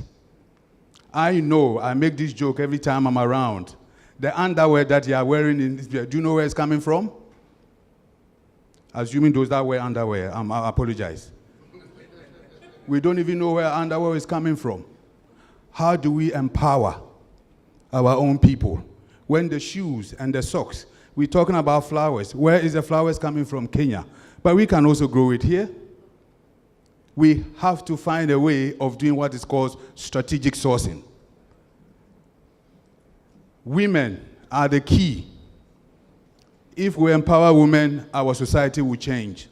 I know, I make this joke every time I'm around. The underwear that you are wearing, do you know where it's coming from? Assuming those that wear underwear, I apologize. We don't even know where underwear is coming from. How do we empower our own people? When the shoes and the socks, we're talking about flowers. Where is the flowers coming from? Kenya. But we can also grow it here. We have to find a way of doing what is called strategic sourcing. Women are the key. If we empower women, our society will change.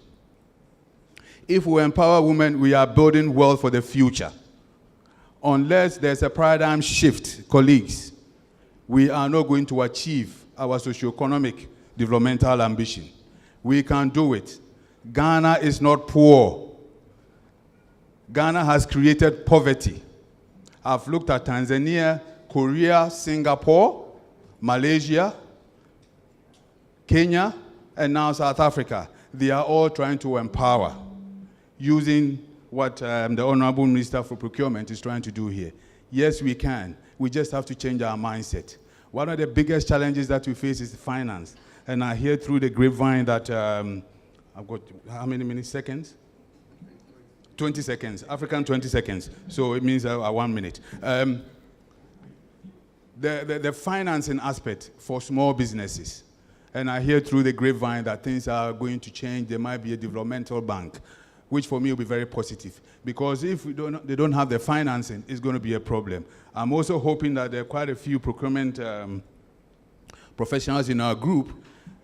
If we empower women, we are building wealth for the future. Unless there's a paradigm shift, colleagues, we are not going to achieve our socio-economic developmental ambition. We can do it. Ghana is not poor. Ghana has created poverty. I've looked at Tanzania, Korea, Singapore, Malaysia, Kenya, and now South Africa. They are all trying to empower using what the Honorable Minister for Procurement is trying to do here. Yes, we can. We just have to change our mindset. One of the biggest challenges that we face is finance. And I hear through the grapevine that, I've got, how many seconds? 20 seconds, African 20 seconds. So it means 1 minute. The financing aspect for small businesses. And I hear through the grapevine that things are going to change. There might be a developmental bank, which for me will be very positive. Because if they don't have the financing, it's going to be a problem. I'm also hoping that there are quite a few procurement professionals in our group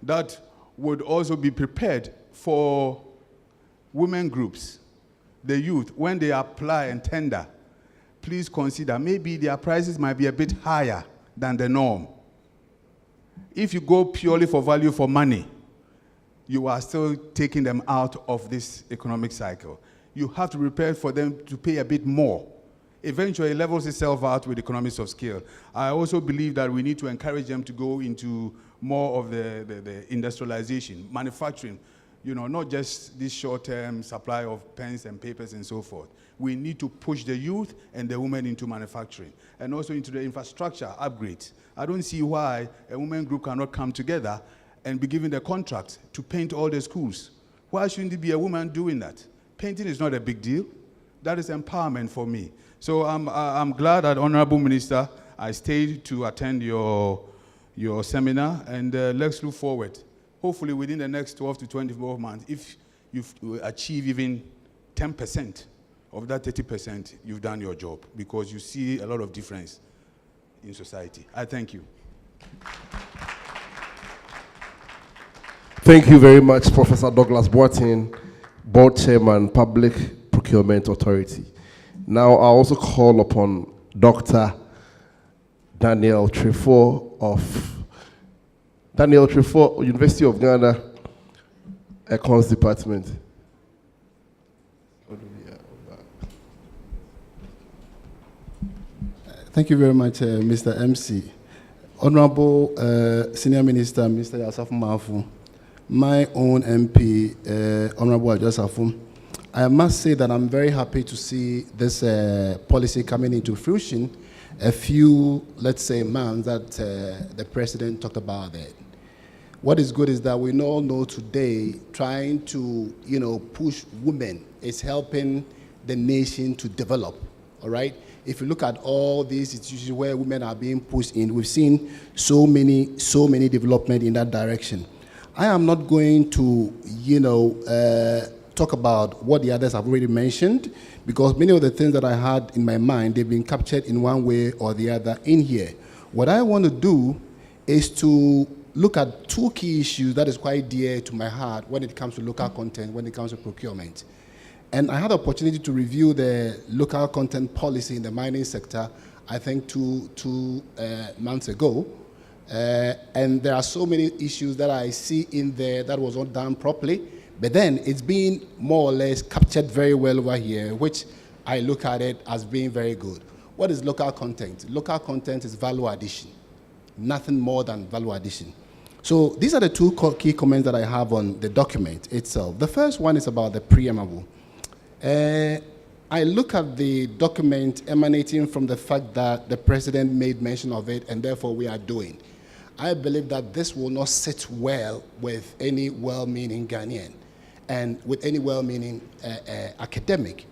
that would also be prepared for women groups, the youth, when they apply and tender. Please consider maybe their prices might be a bit higher than the norm. If you go purely for value for money, you are still taking them out of this economic cycle. You have to prepare for them to pay a bit more. Eventually, it levels itself out with economies of scale. I also believe that we need to encourage them to go into more of the industrialization, manufacturing, you know, not just this short-term supply of pens and papers and so forth. We need to push the youth and the women into manufacturing and also into the infrastructure upgrades. I don't see why a women group cannot come together and be given the contract to paint all the schools. Why shouldn't it be a woman doing that? Painting is not a big deal. That is empowerment for me. So I'm glad that, Honorable Minister, I stayed to attend your seminar, and let's look forward. Hopefully within the next 12 to 24 months, if you achieve even 10% of that 30%, you've done your job, because you see a lot of difference in society. I thank you. Thank you very much, Professor Douglas Boateng, Board Chairman, Public Procurement Authority. Now I also call upon Dr. Daniel Trifo of University of Ghana, Econs Department. Thank you very much, Mr. MC. Honorable Senior Minister, Mr. Yasaf Mafu, my own MP, Honorable Ajosafum, I must say that I'm very happy to see this policy coming into fruition a few, let's say, months that the President talked about it. What is good is that we all know today trying to, push women is helping the nation to develop, all right? If you look at all these institutions where women are being pushed in, we've seen so many development in that direction. I am not going to, talk about what the others have already mentioned, because many of the things that I had in my mind, they've been captured in one way or the other in here. What I want to do is to look at two key issues that is quite dear to my heart when it comes to local content, when it comes to procurement. And I had the opportunity to review the local content policy in the mining sector, I think two months ago. And there are so many issues that I see in there that was not done properly. But then it's been more or less captured very well over here, which I look at it as being very good. What is local content? Local content is value addition, nothing more than value addition. So these are the two key comments that I have on the document itself. The first one is about the preamble. I look at the document emanating from the fact that the President made mention of it, and therefore we are doing. I believe that this will not sit well with any well-meaning Ghanaian and with any well-meaning academic.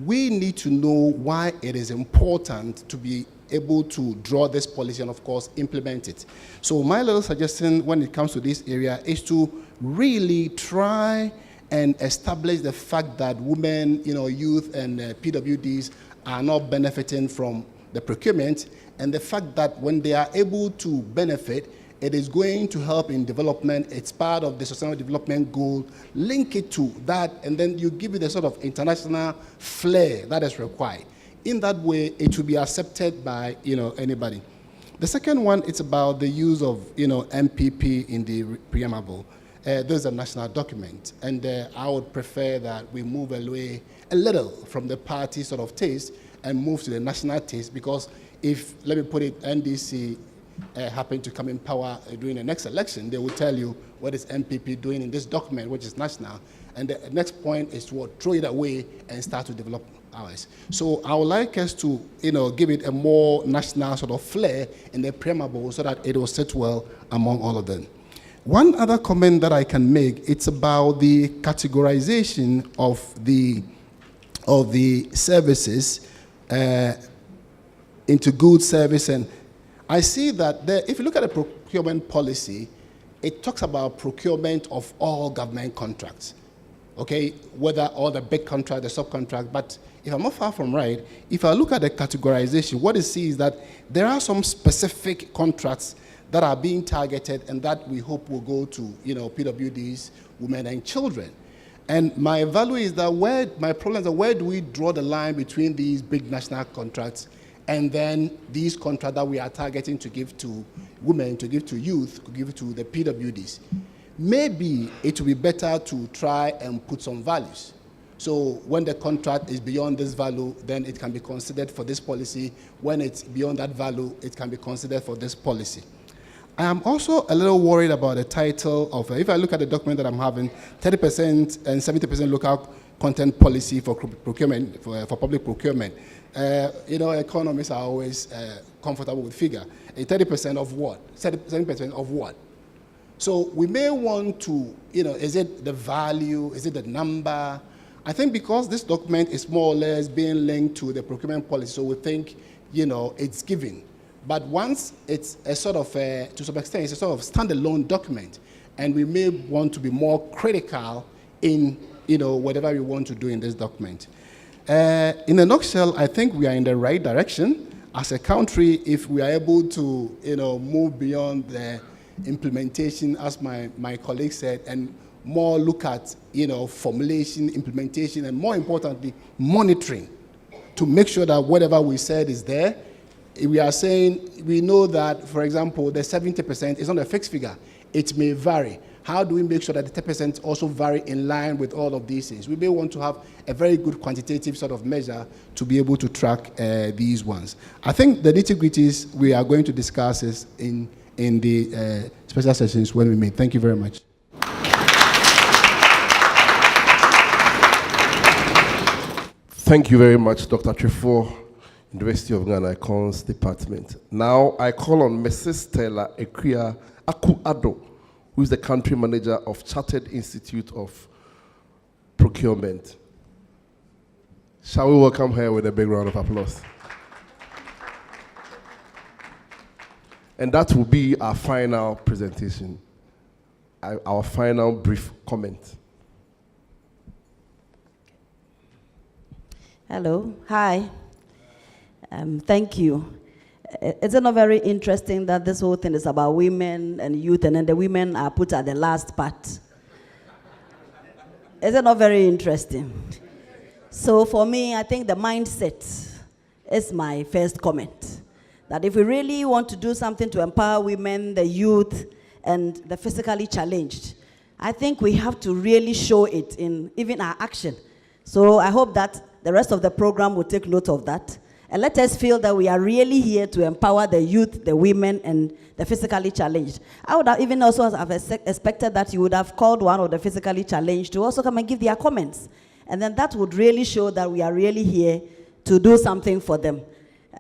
We need to know why it is important to be able to draw this policy and, of course, implement it. So my little suggestion when it comes to this area is to really try and establish the fact that women, youth and PWDs are not benefiting from the procurement, and the fact that when they are able to benefit, it is going to help in development. It's part of the sustainable development goal. Link it to that, and then you give it the sort of international flair that is required. In that way, it will be accepted by anybody. The second one, it's about the use of MPP in the preamble. This is a national document, and I would prefer that we move away a little from the party sort of taste and move to the national taste, because if, let me put it, NDC happen to come in power during the next election, they will tell you what is MPP doing in this document, which is national. And the next point is to throw it away and start to develop ours. So I would like us to, give it a more national sort of flair in the preamble so that it will sit well among all of them. One other comment that I can make, it's about the categorization of the services into goods, service, and I see that if you look at the procurement policy, it talks about procurement of all government contracts, okay, whether all the big contract, the subcontract, but if I'm not far from right, if I look at the categorization, what it sees is that there are some specific contracts that are being targeted and that we hope will go to, PWDs, women and children. And my value is that my problem is that where do we draw the line between these big national contracts and then these contracts that we are targeting to give to women, to give to youth, to give to the PWDs? Maybe it will be better to try and put some values. So when the contract is beyond this value, then it can be considered for this policy. When it's beyond that value, it can be considered for this policy. I am also a little worried about the title of, if I look at the document that I'm having, 30% and 70% local content policy for procurement, for public procurement. Economists are always comfortable with figure. 30% of what? 70% of what? So we may want to, is it the value? Is it the number? I think because this document is more or less being linked to the procurement policy, so we think, it's given. But once it's a sort of, to some extent, it's a sort of standalone document, and we may want to be more critical in, whatever we want to do in this document. In a nutshell, I think we are in the right direction as a country if we are able to, move beyond the implementation, as my colleague said, and more look at, formulation, implementation, and more importantly, monitoring to make sure that whatever we said is there. We are saying, we know that, for example, the 70% is not a fixed figure. It may vary. How do we make sure that the 10% also vary in line with all of these things? We may want to have a very good quantitative sort of measure to be able to track these ones. I think the nitty-gritties we are going to discuss is in the special sessions when we meet. Thank you very much. Thank you very much, Dr. Trifo, University of Ghana Econs Department. Now I call on Mrs. Stella Ekwia Aku-Addo, who is the country manager of Chartered Institute of Procurement. Shall we welcome her with a big round of applause? And that will be our final presentation, our final brief comment. Hello, hi. Thank you. Isn't it very interesting that this whole thing is about women and youth, and then the women are put at the last part? Is it not very interesting? So for me, I think the mindset is my first comment. That if we really want to do something to empower women, the youth, and the physically challenged, I think we have to really show it in even our action. So I hope that the rest of the program will take note of that. And let us feel that we are really here to empower the youth, the women, and the physically challenged. I would have even also have expected that you would have called one of the physically challenged to also come and give their comments. And then that would really show that we are really here to do something for them.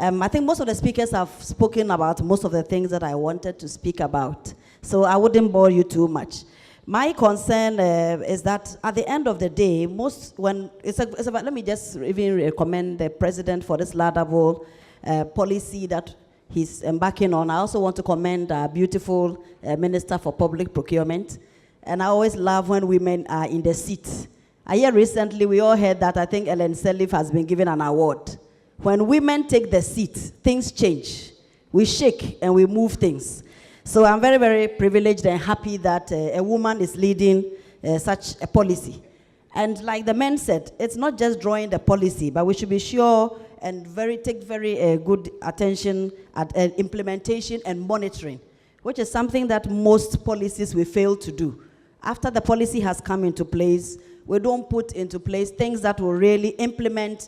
I think most of the speakers have spoken about most of the things that I wanted to speak about. So I wouldn't bore you too much. My concern is that at the end of the day, let me just even recommend the president for this laudable policy that he's embarking on. I also want to commend our beautiful Minister for Public Procurement. And I always love when women are in the seat. Recently, we all heard that I think Ellen Sirleaf has been given an award. When women take the seat, things change. We shake and we move things. So I'm very, very privileged and happy that a woman is leading such a policy. And like the men said, it's not just drawing the policy, but we should be sure and take very good attention at implementation and monitoring, which is something that most policies we fail to do. After the policy has come into place, we don't put into place things that will really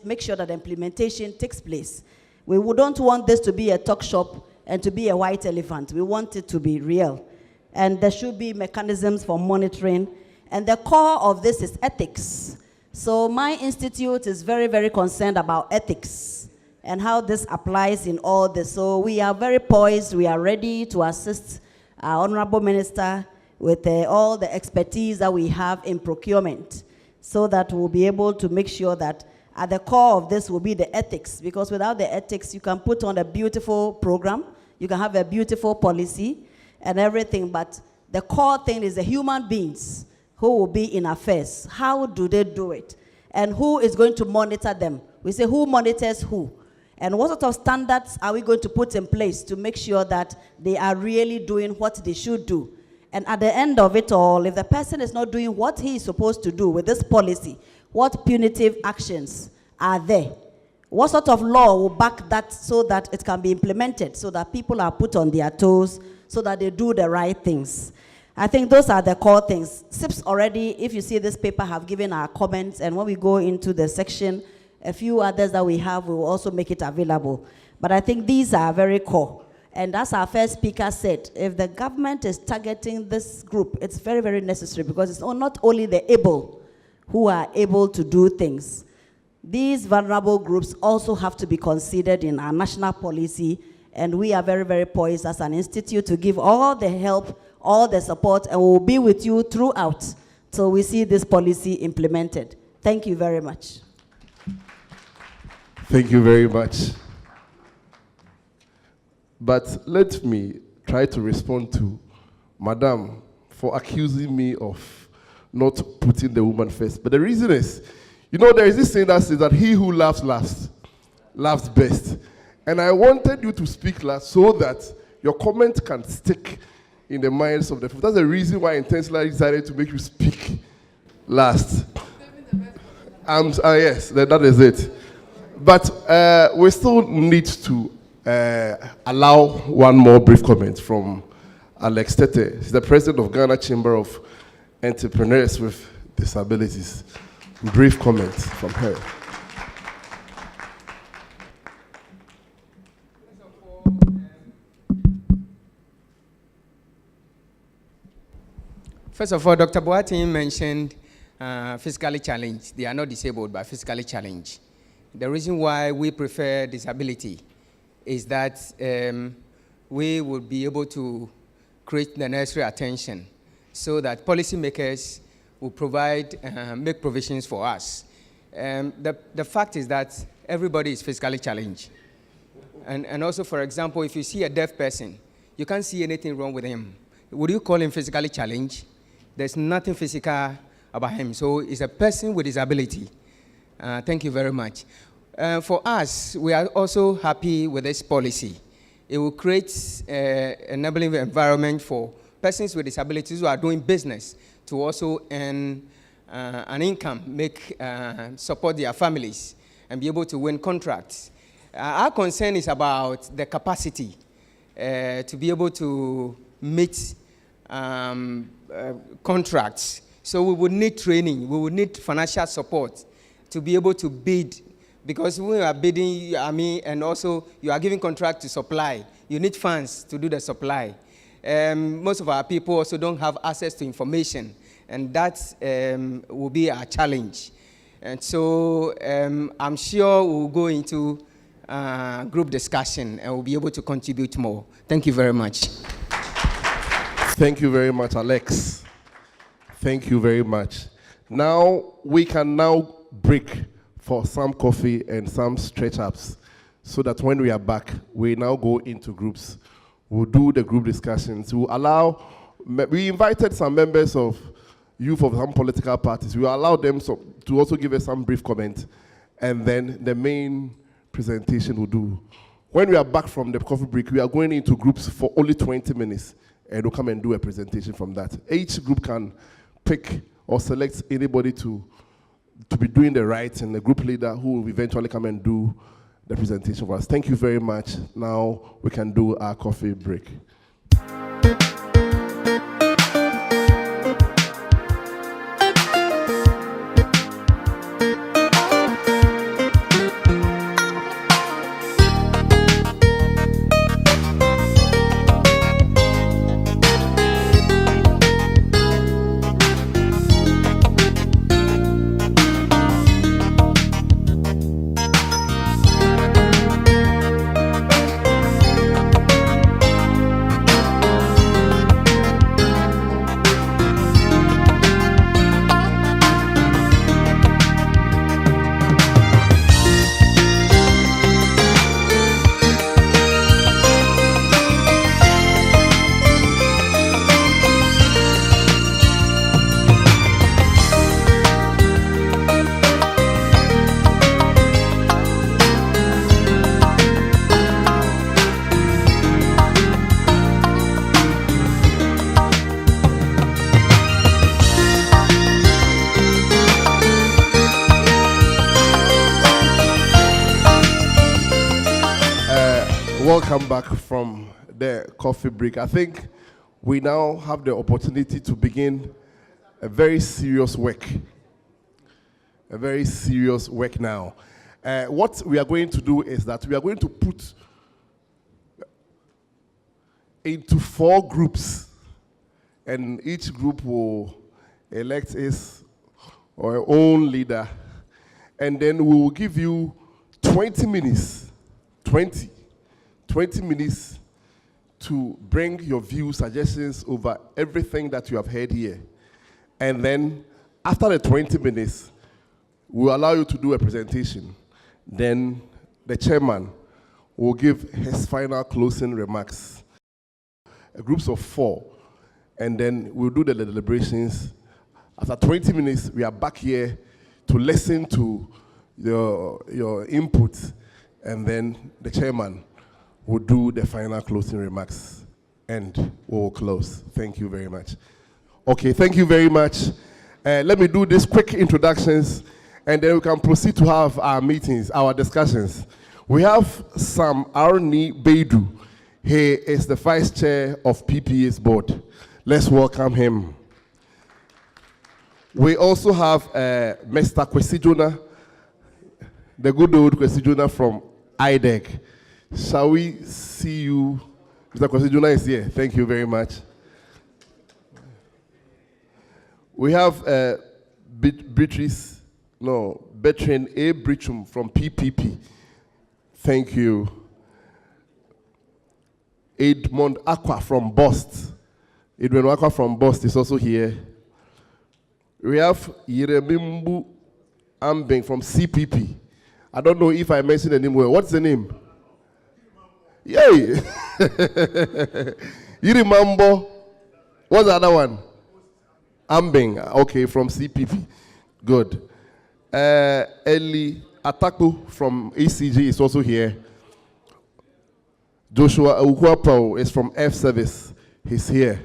make sure that the implementation takes place. We don't want this to be a talk shop and to be a white elephant. We want it to be real. And there should be mechanisms for monitoring. And the core of this is ethics. So my institute is very, very concerned about ethics and how this applies in all this. So we are very poised. We are ready to assist our Honorable Minister with all the expertise that we have in procurement, so that we'll be able to make sure that at the core of this will be the ethics, because without the ethics, you can put on a beautiful program, you can have a beautiful policy and everything, but the core thing is the human beings who will be in affairs. How do they do it? And who is going to monitor them? We say who monitors who? And what sort of standards are we going to put in place to make sure that they are really doing what they should do? And at the end of it all, if the person is not doing what he is supposed to do with this policy, what punitive actions are there? What sort of law will back that so that it can be implemented, so that people are put on their toes, so that they do the right things? I think those are the core things. SIPs already, if you see this paper, have given our comments, and when we go into the section, a few others that we have, we will also make it available. But I think these are very core. And as our first speaker said, if the government is targeting this group, it's very, very necessary, because it's not only the able who are able to do things. These vulnerable groups also have to be considered in our national policy, and we are very, very poised as an institute to give all the help, all the support, and we'll be with you throughout till we see this policy implemented. Thank you very much. Thank you very much. But let me try to respond to Madam for accusing me of not putting the woman first. But the reason is, you know, there is this saying that says that he who laughs last, laughs best. And I wanted you to speak last so that your comment can stick in the minds of the people. That's the reason why I intentionally decided to make you speak last. Yes, that is it. But we still need to allow one more brief comment from Alex Tete. He's the president of Ghana Chamber of Entrepreneurs with Disabilities. Brief comment from her. First of all, Dr. Boateng mentioned physically challenged. They are not disabled, but physically challenged. The reason why we prefer disability is that we would be able to create the necessary attention so that policymakers will provide, make provisions for us. The fact is that everybody is physically challenged. And also, for example, if you see a deaf person, you can't see anything wrong with him. Would you call him physically challenged? There's nothing physical about him. So he's a person with disability. Thank you very much. For us, we are also happy with this policy. It will create an enabling environment for persons with disabilities who are doing business to also earn an income, support their families, and be able to win contracts. Our concern is about the capacity to be able to meet contracts. So we would need training, we would need financial support to be able to bid, because when you are bidding, and also you are giving contract to supply, you need funds to do the supply. Most of our people also don't have access to information, and that will be our challenge. And so I'm sure we'll go into group discussion and we'll be able to contribute more. Thank you very much. Thank you very much, Alex. Thank you very much. Now, we can now break for some coffee and some stretch-ups so that when we are back, we now go into groups. We'll do the group discussions. We invited some members of youth of some political parties. We will allow them to also give us some brief comment, and then the main presentation we'll do. When we are back from the coffee break, we are going into groups for only 20 minutes, and we'll come and do a presentation from that. Each group can pick or select anybody to be doing the right, and the group leader who will eventually come and do the presentation for us. Thank you very much. Now we can do our coffee break. come back from the coffee break. I think we now have the opportunity to begin a very serious work. A very serious work now. What we are going to do is that we are going to put into 4 groups, and each group will elect his or own leader, and then we will give you 20 minutes, 20 minutes to bring your views, suggestions over everything that you have heard here. And then after the 20 minutes, we'll allow you to do a presentation. Then the chairman will give his final closing remarks. Groups of 4, and then we'll do the deliberations. After 20 minutes, we are back here to listen to your input, and then the chairman will do the final closing remarks, and we will close. Thank you very much. Okay, thank you very much. Let me do these quick introductions, and then we can proceed to have our meetings, our discussions. We have Sam Arni Beidu. He is the vice chair of PPA's board. Let's welcome him. We also have Mr. Kwesi Jonah, the good old Kwesi Jonah from IDEC. Shall we see you? Mr. Kwesi Jonah is here. Thank you very much. We have Bertrand A. Britchum from PPP. Thank you. Edmond Aqua from Bost. Edmond Aqua from Bost is also here. We have Yeremimbu Ambing from CPP. I don't know if I mentioned the name well. What's the name? Yay! Yerimambo. What's the other one? Ambing. Okay, from CPP. Good. Eli Ataku from ACG is also here. Joshua Ukwapao is from F Service. He's here.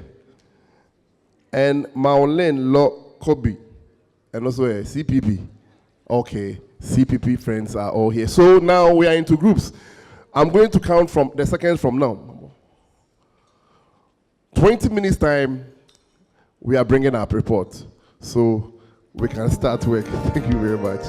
And Maolene Lo Kobe, and also CPP. Okay, CPP friends are all here. So now we are into groups. I'm going to count from the seconds from now. 20 minutes time, we are bringing up report. So we can start work. Thank you very much.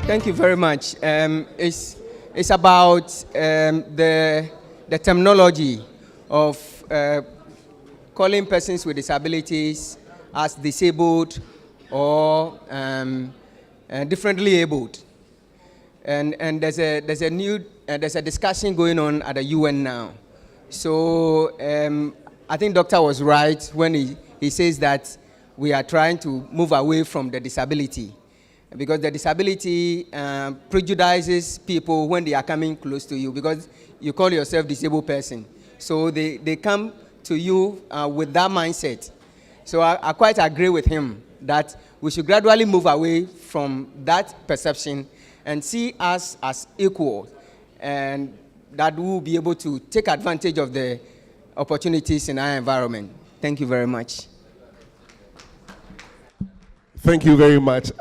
Thank you very much. It's about the terminology of calling persons with disabilities as disabled or differently abled. And there's a discussion going on at the UN now. So I think Doctor was right when he says that we are trying to move away from the disability, because the disability prejudices people when they are coming close to you, because you call yourself disabled person. So they come to you with that mindset. So I quite agree with him that we should gradually move away from that perception and see us as equal, and that we will be able to take advantage of the opportunities in our environment. Thank you very much. Thank you very much.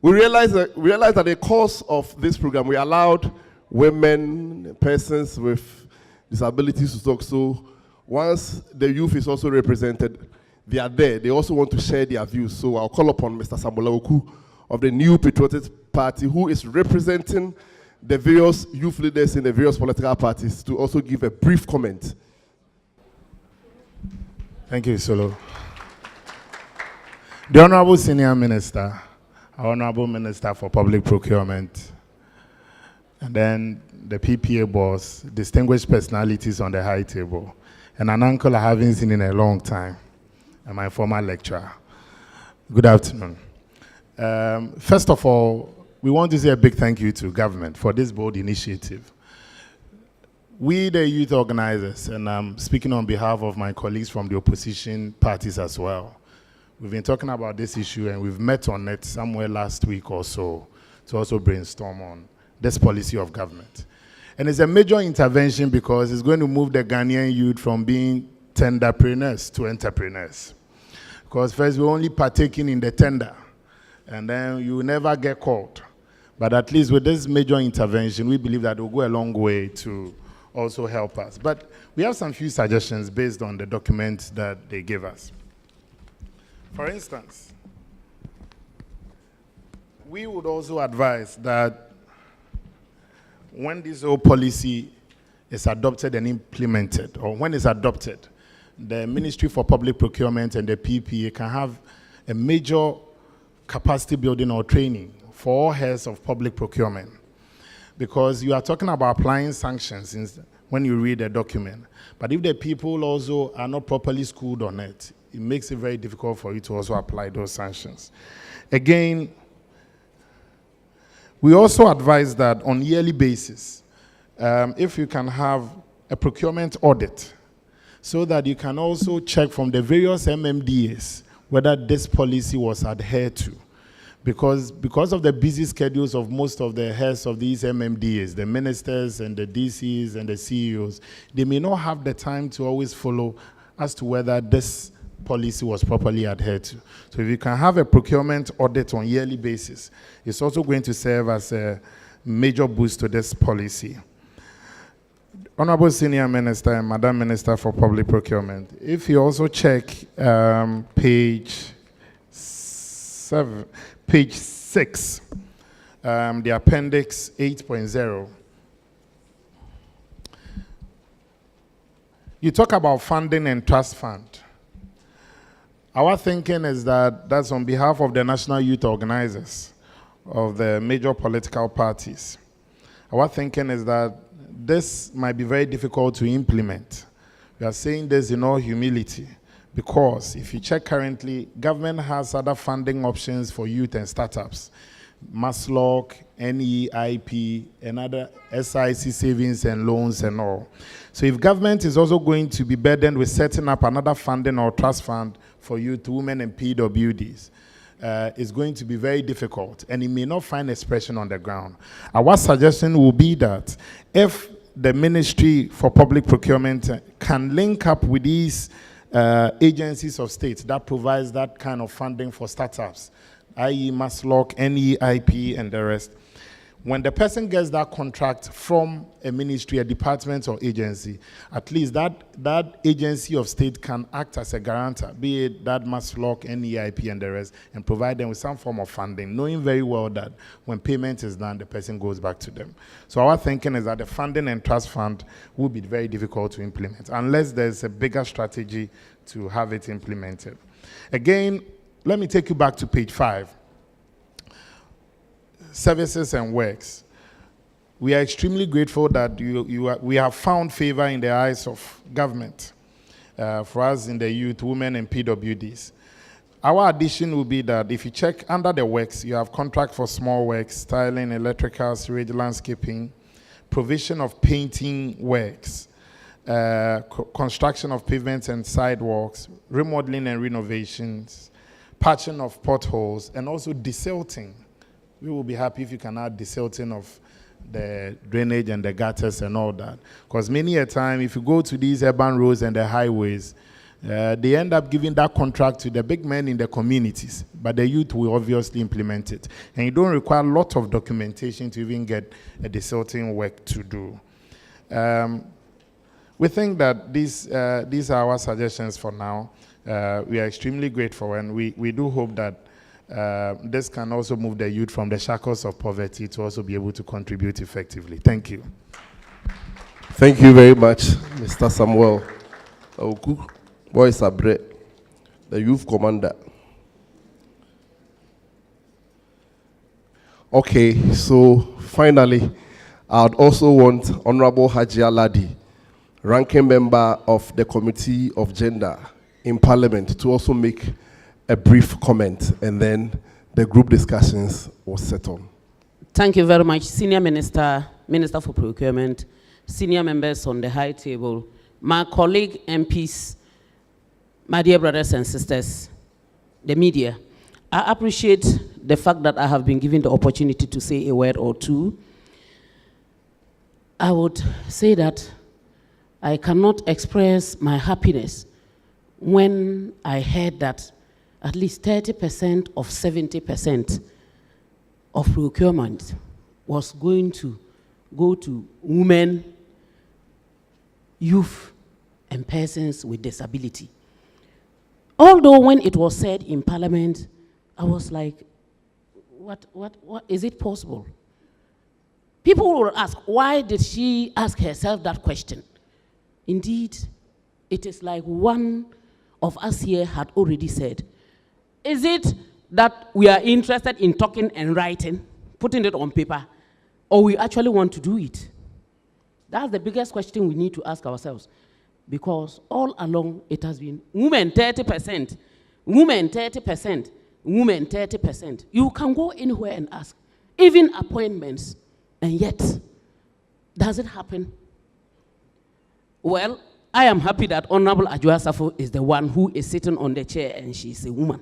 We realized that in the course of this program, we allowed women, persons with disabilities to talk. So once the youth is also represented, they are there. They also want to share their views. So I'll call upon Mr. Sambola Oku of the New Patriotic Party, who is representing the various youth leaders in the various political parties, to also give a brief comment. Thank you, Solo. The Honorable Senior Minister, our Honorable Minister for Public Procurement, and then the PPA boss, distinguished personalities on the high table, and an uncle I haven't seen in a long time, and my former lecturer. Good afternoon. First of all, we want to say a big thank you to government for this bold initiative. We, the youth organizers, and I'm speaking on behalf of my colleagues from the opposition parties as well, we've been talking about this issue, and we've met on it somewhere last week or so to also brainstorm on this policy of government. And it's a major intervention because it's going to move the Ghanaian youth from being tenderpreneurs to entrepreneurs. Because first, we're only partaking in the tender, and then you will never get caught. But at least with this major intervention, we believe that it will go a long way to also help us. But we have some few suggestions based on the documents that they gave us. For instance, we would also advise that when this whole policy is adopted and implemented, or when it's adopted, the Ministry for Public Procurement and the PPA can have a major capacity building or training for all heads of public procurement. Because you are talking about applying sanctions when you read the document. But if the people also are not properly schooled on it, it makes it very difficult for you to also apply those sanctions. Again, we also advise that on yearly basis, if you can have a procurement audit, so that you can also check from the various MMDAs whether this policy was adhered to. Because of the busy schedules of most of the heads of these MMDAs, the ministers and the DCs and the CEOs, they may not have the time to always follow as to whether this policy was properly adhered to. So if you can have a procurement audit on yearly basis, it's also going to serve as a major boost to this policy. Honorable Senior Minister and Madam Minister for Public Procurement, if you also check page 6, the appendix 8.0, you talk about funding and trust fund. Our thinking is that that's on behalf of the national youth organizers of the major political parties. Our thinking is that this might be very difficult to implement. We are saying this in all humility because if you check currently, government has other funding options for youth and startups. MASLOC, NEIP, and other SIC savings and loans and all. So if government is also going to be burdened with setting up another funding or trust fund for youth, women, and PWDs, it's going to be very difficult, and it may not find expression on the ground. Our suggestion will be that if the Ministry for Public Procurement can link up with these agencies of state that provides that kind of funding for startups, i.e. MASLOC, NEIP, and the rest, when the person gets that contract from a ministry, a department, or agency, at least that agency of state can act as a guarantor, be it that MASLOC, NEIP, and the rest, and provide them with some form of funding, knowing very well that when payment is done, the person goes back to them. So our thinking is that the funding and trust fund will be very difficult to implement, unless there's a bigger strategy to have it implemented. Again, let me take you back to page 5. Services and works. We are extremely grateful that we have found favor in the eyes of government for us in the youth, women, and PWDs. Our addition will be that if you check under the works, you have contract for small works, styling, electrical, sewage, landscaping, provision of painting works, construction of pavements and sidewalks, remodeling and renovations, patching of potholes, and also desilting. We will be happy if you can add desilting of the drainage and the gutters and all that. Because many a time, if you go to these urban roads and the highways, they end up giving that contract to the big men in the communities, but the youth will obviously implement it. And you don't require a lot of documentation to even get a desilting work to do. We think that these are our suggestions for now. We are extremely grateful, and we do hope that this can also move the youth from the shackles of poverty to also be able to contribute effectively. Thank you. Thank you very much, Mr. Samuel Oku. Boys Abre, the youth commander. Okay, so finally, I'd also want Honorable Hajia Ladi, ranking member of the Committee of Gender in Parliament, to also make a brief comment, and then the group discussions will set on. Thank you very much, Senior Minister, Minister for Procurement, senior members on the high table, my colleague MPs, my dear brothers and sisters, the media. I appreciate the fact that I have been given the opportunity to say a word or two. I would say that I cannot express my happiness when I heard that at least 30% of 70% of procurement was going to go to women, youth, and persons with disability. Although when it was said in Parliament, I was like, what is it possible? People will ask, why did she ask herself that question? Indeed, it is like one of us here had already said. Is it that we are interested in talking and writing, putting it on paper, or we actually want to do it? That's the biggest question we need to ask ourselves. Because all along it has been women 30%, women 30%, women 30%. You can go anywhere and ask, even appointments, and yet, does it happen? Well, I am happy that Honorable Ajua Safo is the one who is sitting on the chair and she's a woman.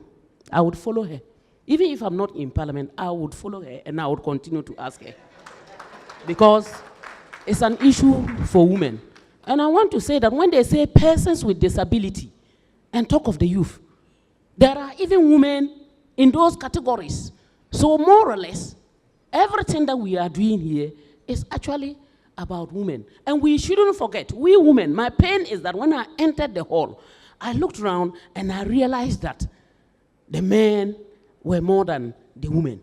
I would follow her. Even if I'm not in Parliament, I would follow her and I would continue to ask her. Because it's an issue for women. And I want to say that when they say persons with disability and talk of the youth, there are even women in those categories. So more or less, everything that we are doing here is actually about women. And we shouldn't forget, we women, my pain is that when I entered the hall, I looked around and I realized that the men were more than the women.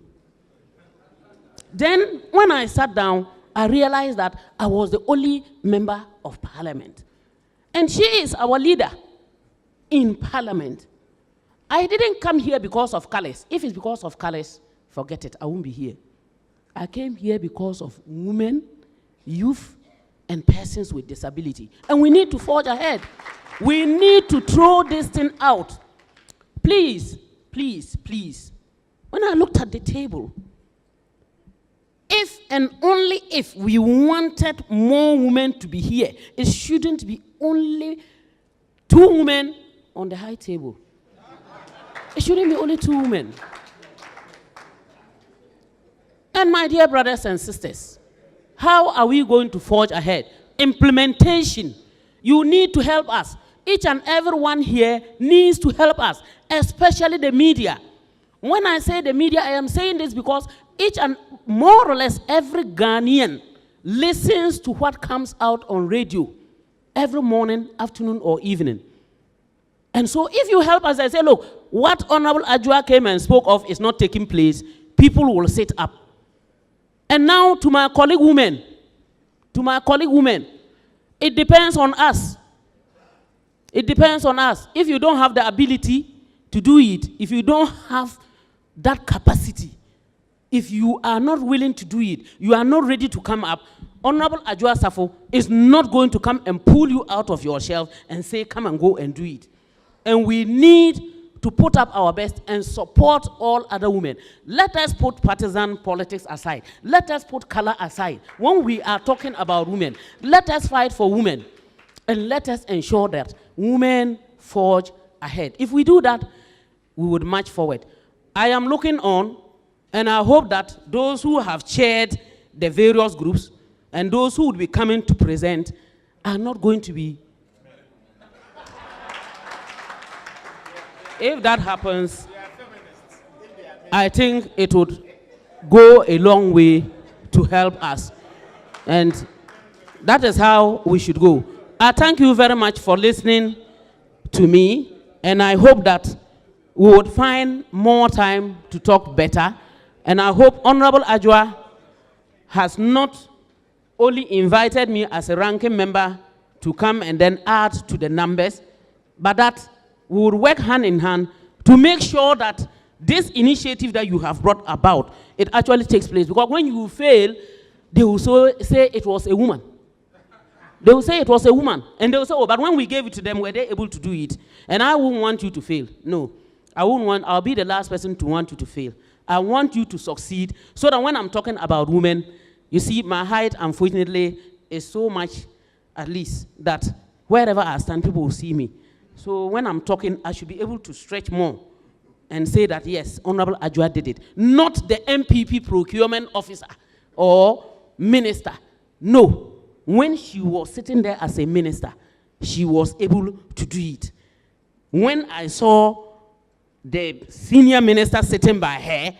Then when I sat down, I realized that I was the only member of Parliament. And she is our leader in Parliament. I didn't come here because of colors. If it's because of colors, forget it, I won't be here. I came here because of women, youth, and persons with disability. And we need to forge ahead. We need to throw this thing out. Please, please, please. When I looked at the table, if and only if we wanted more women to be here, it shouldn't be only 2 women on the high table. It shouldn't be only 2 women. And my dear brothers and sisters, how are we going to forge ahead? Implementation. You need to help us. Each and everyone here needs to help us, especially the media. When I say the media, I am saying this because each and more or less every Ghanaian listens to what comes out on radio every morning, afternoon, or evening. And so if you help us and say, look, what Honorable Ajua came and spoke of is not taking place, people will sit up. And now to my colleague women, it depends on us. It depends on us. If you don't have the ability to do it, if you don't have that capacity, if you are not willing to do it, you are not ready to come up, Honorable Ajua Safo is not going to come and pull you out of your shelf and say, come and go and do it. And we need to put up our best and support all other women. Let us put partisan politics aside. Let us put color aside. When we are talking about women, let us fight for women. And let us ensure that women forge ahead. If we do that, we would march forward. I am looking on, and I hope that those who have chaired the various groups and those who would be coming to present are not going to be. If that happens, I think it would go a long way to help us. And that is how we should go. I thank you very much for listening to me, and I hope that we would find more time to talk better. And I hope Honorable Ajwa has not only invited me as a ranking member to come and then add to the numbers, but that we would work hand in hand to make sure that this initiative that you have brought about, it actually takes place. Because when you fail, they will say it was a woman. They will say it was a woman. And they will say, oh, but when we gave it to them, were they able to do it? And I wouldn't want you to fail. No. I'll be the last person to want you to fail. I want you to succeed so that when I'm talking about women, you see, my height, unfortunately, is so much, at least, that wherever I stand, people will see me. So when I'm talking, I should be able to stretch more and say that, yes, Honorable Ajwa did it. Not the MPP procurement officer or minister. No. When she was sitting there as a minister, she was able to do it. When I saw the senior minister sitting by her,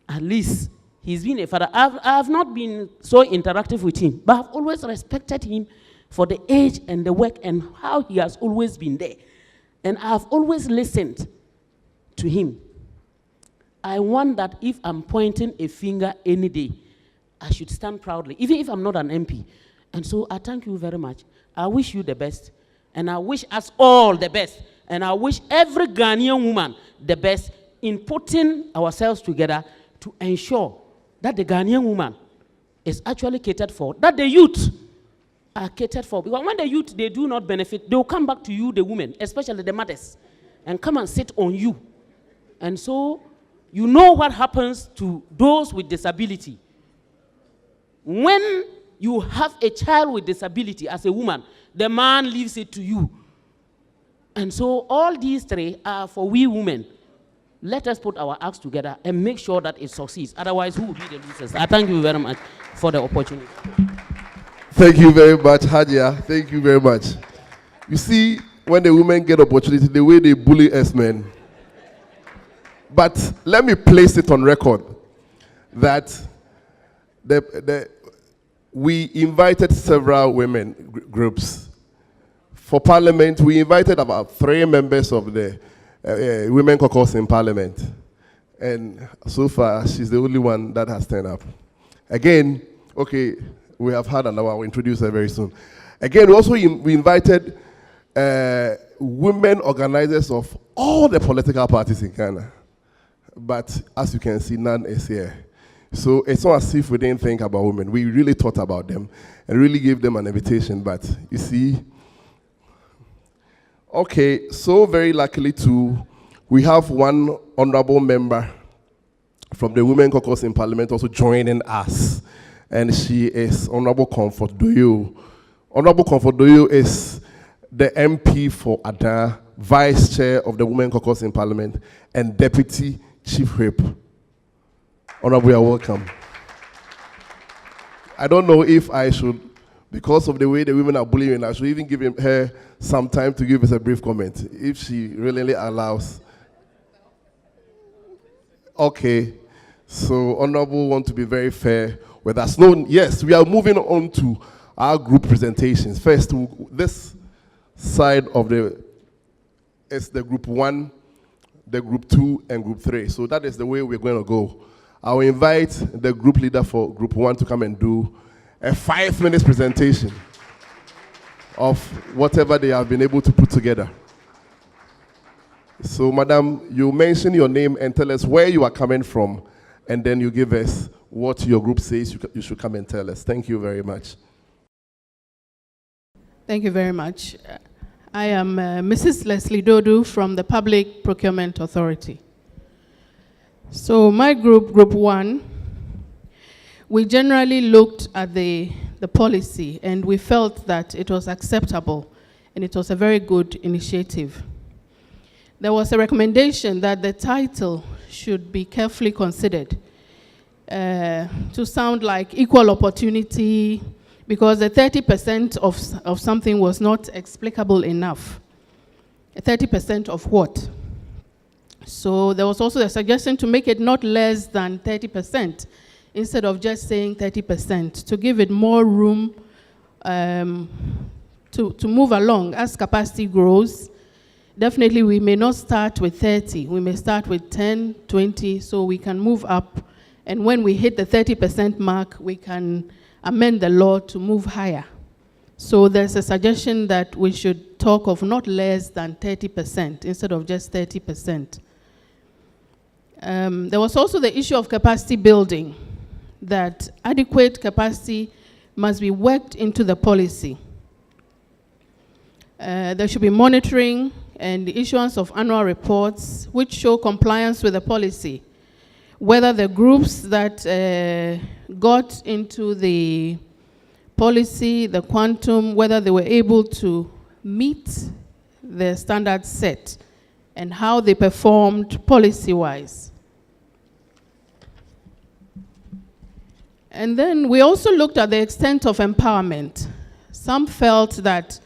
at least he's been a father. I've not been so interactive with him, but I've always respected him for the age and the work and how he has always been there. And I've always listened to him. I want that if I'm pointing a finger any day, I should stand proudly, even if I'm not an MP. And so I thank you very much. I wish you the best, and I wish us all the best, and I wish every Ghanaian woman the best in putting ourselves together to ensure that the Ghanaian woman is actually catered for, that the youth are catered for. Because when the youth, they do not benefit, they will come back to you, the women, especially the mothers, and come and sit on you. And so, you know what happens to those with disability. When you have a child with disability as a woman, the man leaves it to you. And so all these three are for we women. Let us put our acts together and make sure that it succeeds. Otherwise, who will be the losers? I thank you very much for the opportunity. Thank you very much, Hajia. Thank you very much. You see, when the women get opportunity, the way they bully us men. But let me place it on record that we invited several women groups. For Parliament, we invited about 3 members of the Women Caucus in Parliament. And so far, she's the only one that has turned up. Again, okay, we have had another, I'll introduce her very soon. Again, we invited women organizers of all the political parties in Ghana. But as you can see, none is here. So it's not as if we didn't think about women. We really thought about them and really gave them an invitation. But you see, okay, so very luckily too, we have one honorable member from the Women Caucus in Parliament also joining us. And she is Honorable Comfort Doyo. Honorable Comfort Doyo is the MP for Ada, Vice Chair of the Women Caucus in Parliament, and Deputy Chief Whip. Honorable, you are welcome. I don't know if I should, because of the way the women are bullying, I should even give her some time to give us a brief comment, if she really allows. Okay, so Honorable want to be very fair with us. No, yes, we are moving on to our group presentations. First, this side of it's the group 1, the group 2, and group 3. So that is the way we're going to go. I'll invite the group leader for group 1 to come and do a 5-minute presentation of whatever they have been able to put together. So, madam, you mention your name and tell us where you are coming from, and then you give us what your group says you should come and tell us. Thank you very much. Thank you very much. I am Mrs. Leslie Dodu from the Public Procurement Authority. So my group, Group 1, we generally looked at the policy and we felt that it was acceptable and it was a very good initiative. There was a recommendation that the title should be carefully considered to sound like equal opportunity, because the 30% of something was not explicable enough. 30% of what? So there was also a suggestion to make it not less than 30%, instead of just saying 30%, to give it more room to move along as capacity grows. Definitely, we may not start with 30. We may start with 10, 20, so we can move up. And when we hit the 30% mark, we can amend the law to move higher. So there's a suggestion that we should talk of not less than 30% instead of just 30%. There was also the issue of capacity building, that adequate capacity must be worked into the policy. There should be monitoring and the issuance of annual reports which show compliance with the policy, whether the groups that got into the policy, the quantum, whether they were able to meet the standards set, and how they performed policy-wise. And then we also looked at the extent of empowerment. Some felt that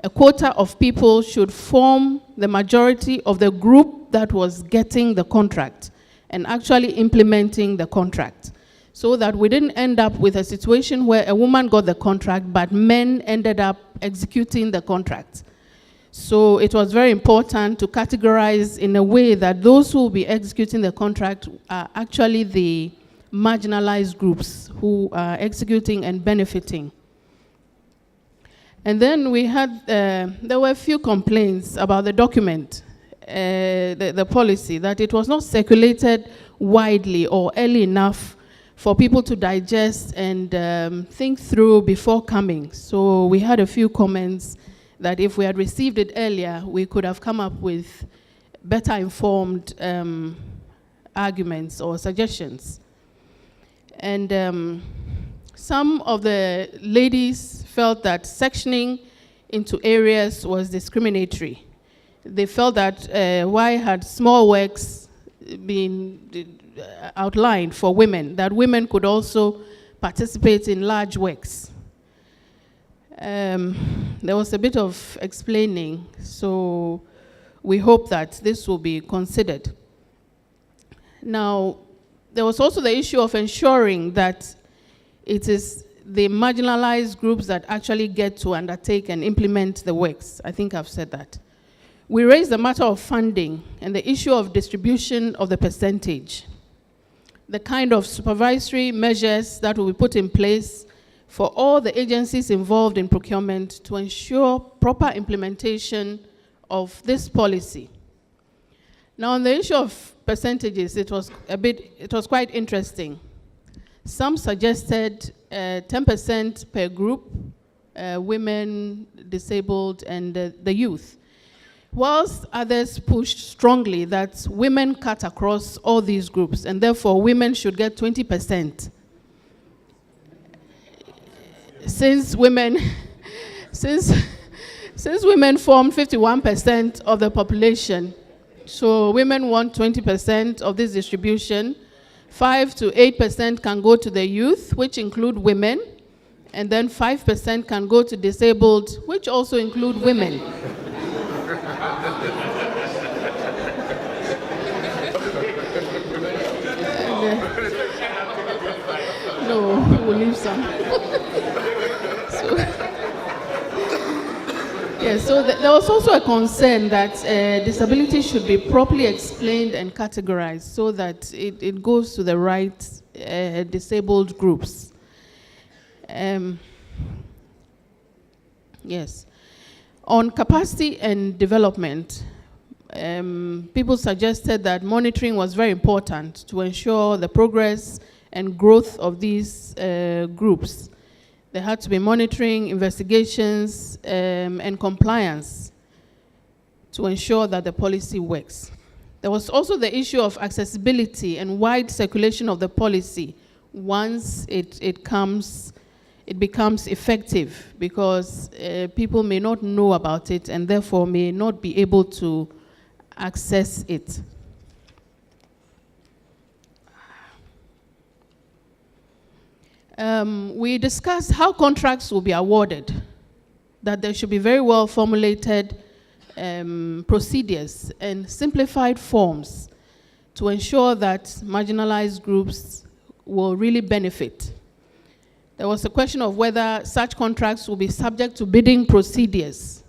a quota of people should form the majority of the group that was getting the contract and actually implementing the contract, so that we didn't end up with a situation where a woman got the contract but men ended up executing the contract. So it was very important to categorize in a way that those who will be executing the contract are actually the marginalized groups who are executing and benefiting. And then we had, there were a few complaints about the document, the policy, that it was not circulated widely or early enough for people to digest and think through before coming. So we had a few comments that if we had received it earlier, we could have come up with better informed arguments or suggestions. And some of the ladies felt that sectioning into areas was discriminatory. They felt that why had small works been outlined for women, that women could also participate in large works. There was a bit of explaining, so we hope that this will be considered. Now, there was also the issue of ensuring that it is the marginalized groups that actually get to undertake and implement the works. I think I've said that. We raised the matter of funding and the issue of distribution of the percentage, the kind of supervisory measures that will be put in place for all the agencies involved in procurement to ensure proper implementation of this policy. Now, on the issue of percentages, it was quite interesting. Some suggested 10% per group, women, disabled, and the youth, whilst others pushed strongly that women cut across all these groups, and therefore women should get 20%. Since women form 51% of the population, so women want 20% of this distribution. 5 to 8% can go to the youth, which include women, and then 5% can go to disabled, which also include women. No, we'll leave some. So there was also a concern that disability should be properly explained and categorized so that it goes to the right disabled groups. Yes. On capacity and development, people suggested that monitoring was very important to ensure the progress and growth of these groups. There had to be monitoring, investigations, and compliance to ensure that the policy works. There was also the issue of accessibility and wide circulation of the policy once it it becomes effective, because people may not know about it and therefore may not be able to access it. We discussed how contracts will be awarded, that there should be very well formulated procedures and simplified forms to ensure that marginalized groups will really benefit. There was a question of whether such contracts will be subject to bidding procedures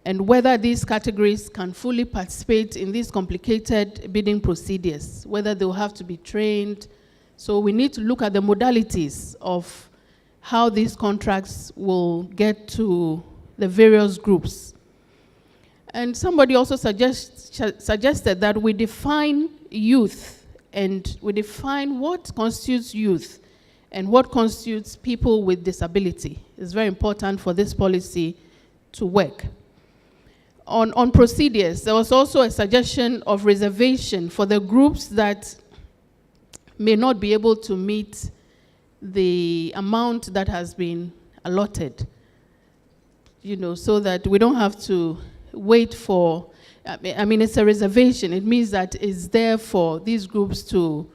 and whether these categories can fully participate in these complicated bidding procedures, whether they will have to be trained. So we need to look at the modalities of how these contracts will get to the various groups. And somebody also suggested that we define youth, and we define what constitutes youth and what constitutes people with disability. It's very important for this policy to work. On procedures, there was also a suggestion of reservation for the groups that may not be able to meet the amount that has been allotted, so that we don't have to wait for, I mean, it's a reservation. It means that it's there for these groups to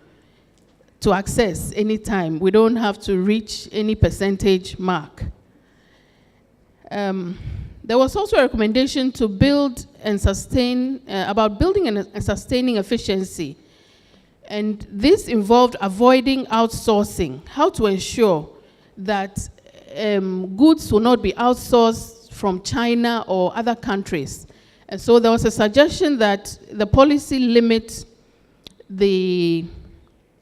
access anytime. We don't have to reach any percentage mark. There was also a recommendation to build and sustain, about building and sustaining efficiency. And this involved avoiding outsourcing, how to ensure that goods will not be outsourced from China or other countries. And so there was a suggestion that the policy limit the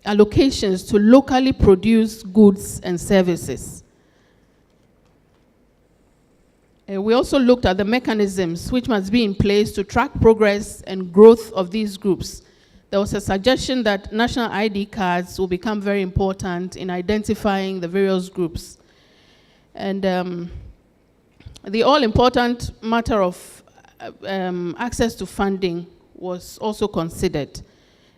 allocations to locally produced goods and services. We also looked at the mechanisms which must be in place to track progress and growth of these groups. There was a suggestion that national ID cards will become very important in identifying the various groups. And the all-important matter of access to funding was also considered.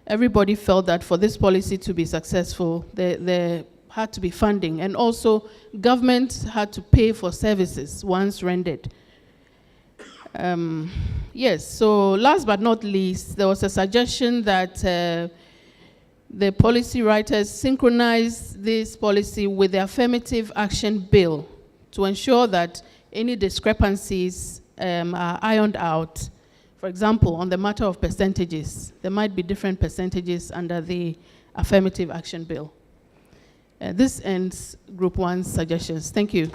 Everybody felt that for this policy to be successful, there had to be funding, and also government had to pay for services once rendered. Yes, so last but not least, there was a suggestion that the policy writers synchronize this policy with the affirmative action bill to ensure that any discrepancies are ironed out. For example, on the matter of percentages, there might be different percentages under the affirmative action bill. This ends Group 1's suggestions. Thank you.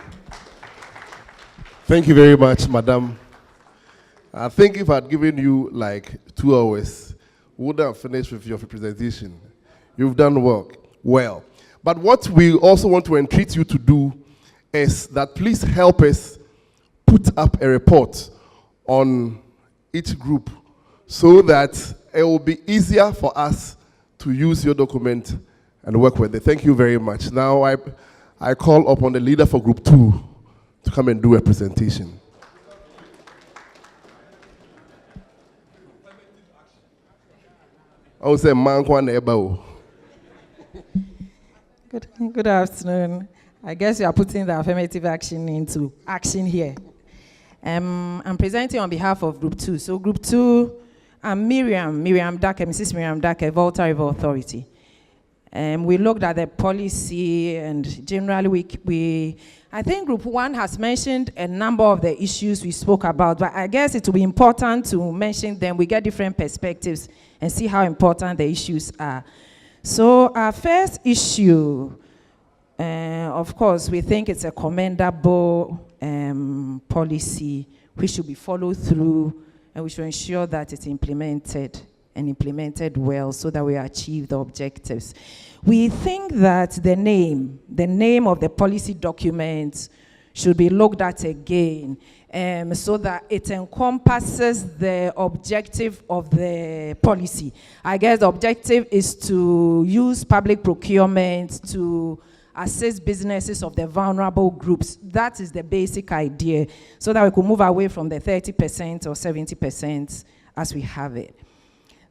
Thank you very much, Madam. I think if I'd given you like 2 hours, we would have finished with your presentation. You've done well. But what we also want to entreat you to do is that please help us put up a report on each group so that it will be easier for us to use your document and work with it. Thank you very much. Now I call upon the leader for Group 2 to come and do a presentation. I would say Good afternoon. I guess you are putting the affirmative action into action here. I'm presenting on behalf of Group 2. So Group 2, I'm Miriam Dake, Mrs. Miriam Dake, Volta River Authority. We looked at the policy, and generally I think Group 1 has mentioned a number of the issues we spoke about, but I guess it will be important to mention them. We get different perspectives and see how important the issues are. So our first issue, of course, we think it's a commendable policy which should be followed through, and we should ensure that it's implemented and implemented well so that we achieve the objectives. We think that the name of the policy document should be looked at again, so that it encompasses the objective of the policy. I guess the objective is to use public procurement to assist businesses of the vulnerable groups. That is the basic idea, so that we could move away from the 30% or 70% as we have it.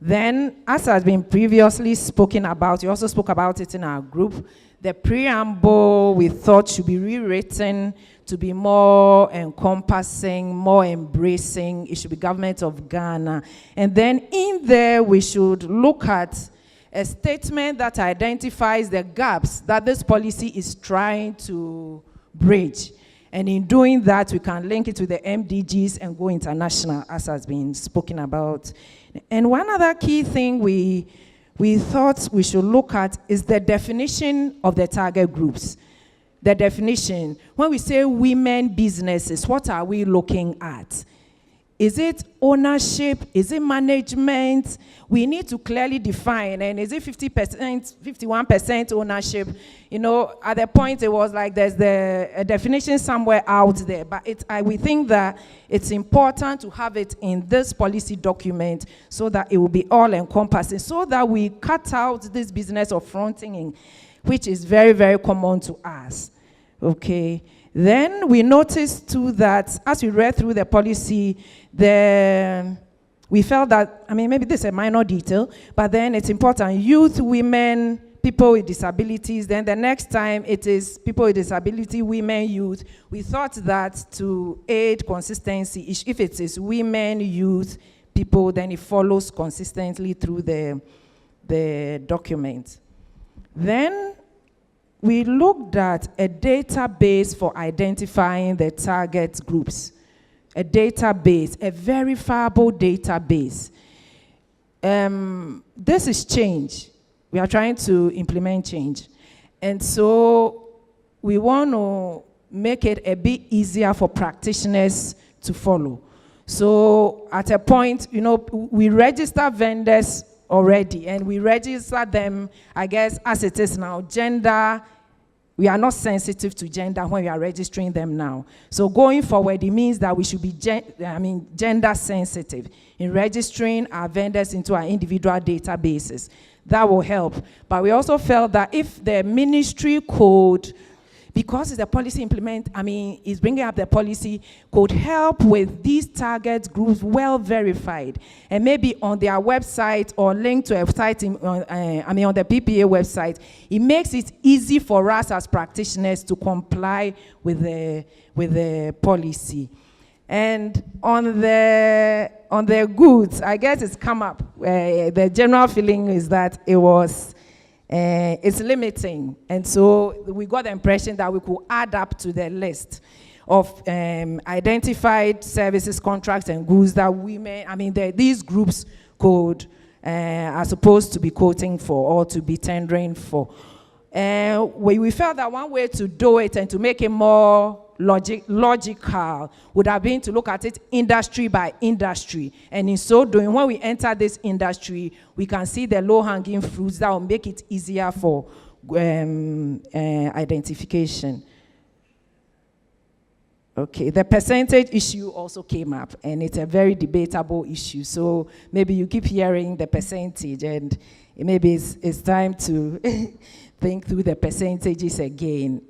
Then, as has been previously spoken about, you also spoke about it in our group, the preamble we thought should be rewritten to be more encompassing, more embracing. It should be government of Ghana. And then in there, we should look at a statement that identifies the gaps that this policy is trying to bridge. And in doing that, we can link it to the MDGs and go international, as has been spoken about. And one other key thing we thought we should look at is the definition of the target groups. The definition. When we say women businesses, what are we looking at? Is it ownership? Is it management? We need to clearly define. And is it 50%, 51% ownership? You know, at the point it was like there's a definition somewhere out there. But we think that it's important to have it in this policy document so that it will be all encompassing, so that we cut out this business of fronting, which is very, very common to us. Okay. Then we noticed too that as we read through the policy, we felt that, I mean, maybe this is a minor detail, but then it's important. Youth, women, people with disabilities. Then the next time it is people with disability, women, youth. We thought that to aid consistency, if it is women, youth, people, then it follows consistently through the document. Then we looked at a database for identifying the target groups. A database, a verifiable database. This is change. We are trying to implement change. And so we want to make it a bit easier for practitioners to follow. So at a point, you know, we register vendors already, and we register them, I guess, as it is now. Gender, we are not sensitive to gender when we are registering them now. So going forward, it means that we should be gender sensitive in registering our vendors into our individual databases. That will help. But we also felt that if the ministry could, because it's a policy is bringing up the policy, could help with these target groups well verified, and maybe on their website or linked to a site, on the PPA website, it makes it easy for us as practitioners to comply with the policy. And on the goods, I guess it's come up. The general feeling is that it's limiting. And so we got the impression that we could add up to the list of identified services, contracts, and goods that these groups are supposed to be quoting for or to be tendering for. We felt that one way to do it and to make it more logical would have been to look at it industry by industry. And in so doing, when we enter this industry, we can see the low-hanging fruits that will make it easier for identification. Okay, the percentage issue also came up, and it's a very debatable issue. So maybe you keep hearing the percentage, and maybe it's time to think through the percentages again.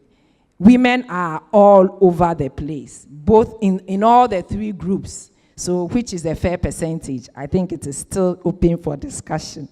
Women are all over the place, both in all the three groups. So which is a fair percentage? I think it is still open for discussion.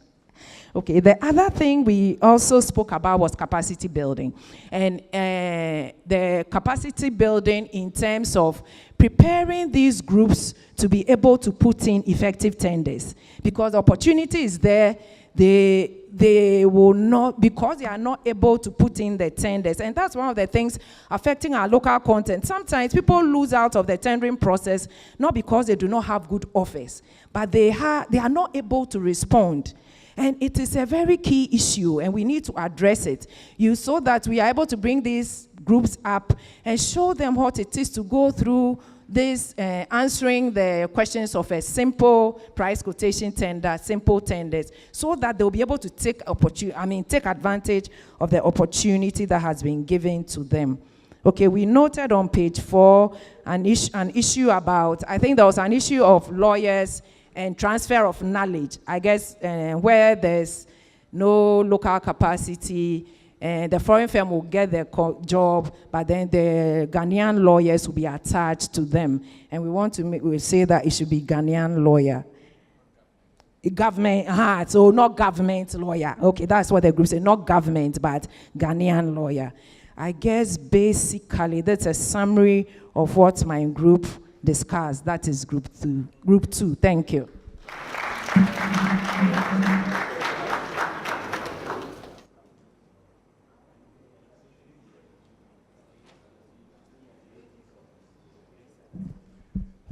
Okay, the other thing we also spoke about was capacity building. And the capacity building in terms of preparing these groups to be able to put in effective tenders. Because the opportunity is there, they will not, because they are not able to put in the tenders. And that's one of the things affecting our local content. Sometimes people lose out of the tendering process, not because they do not have good offers, but they are not able to respond. And it is a very key issue, and we need to address it. So that we are able to bring these groups up and show them what it is to go through this, answering the questions of a simple price quotation tender, simple tenders, so that they'll be able to take advantage of the opportunity that has been given to them. Okay, we noted on page 4 an issue about, I think there was an issue of lawyers and transfer of knowledge. I guess where there's no local capacity, the foreign firm will get the job, but then the Ghanaian lawyers will be attached to them. And we want to we say that it should be Ghanaian lawyer. government, so not government lawyer. Okay, that's what the group said, not government, but Ghanaian lawyer. I guess basically that's a summary of what my group discussed. That is group two. Group two, thank you.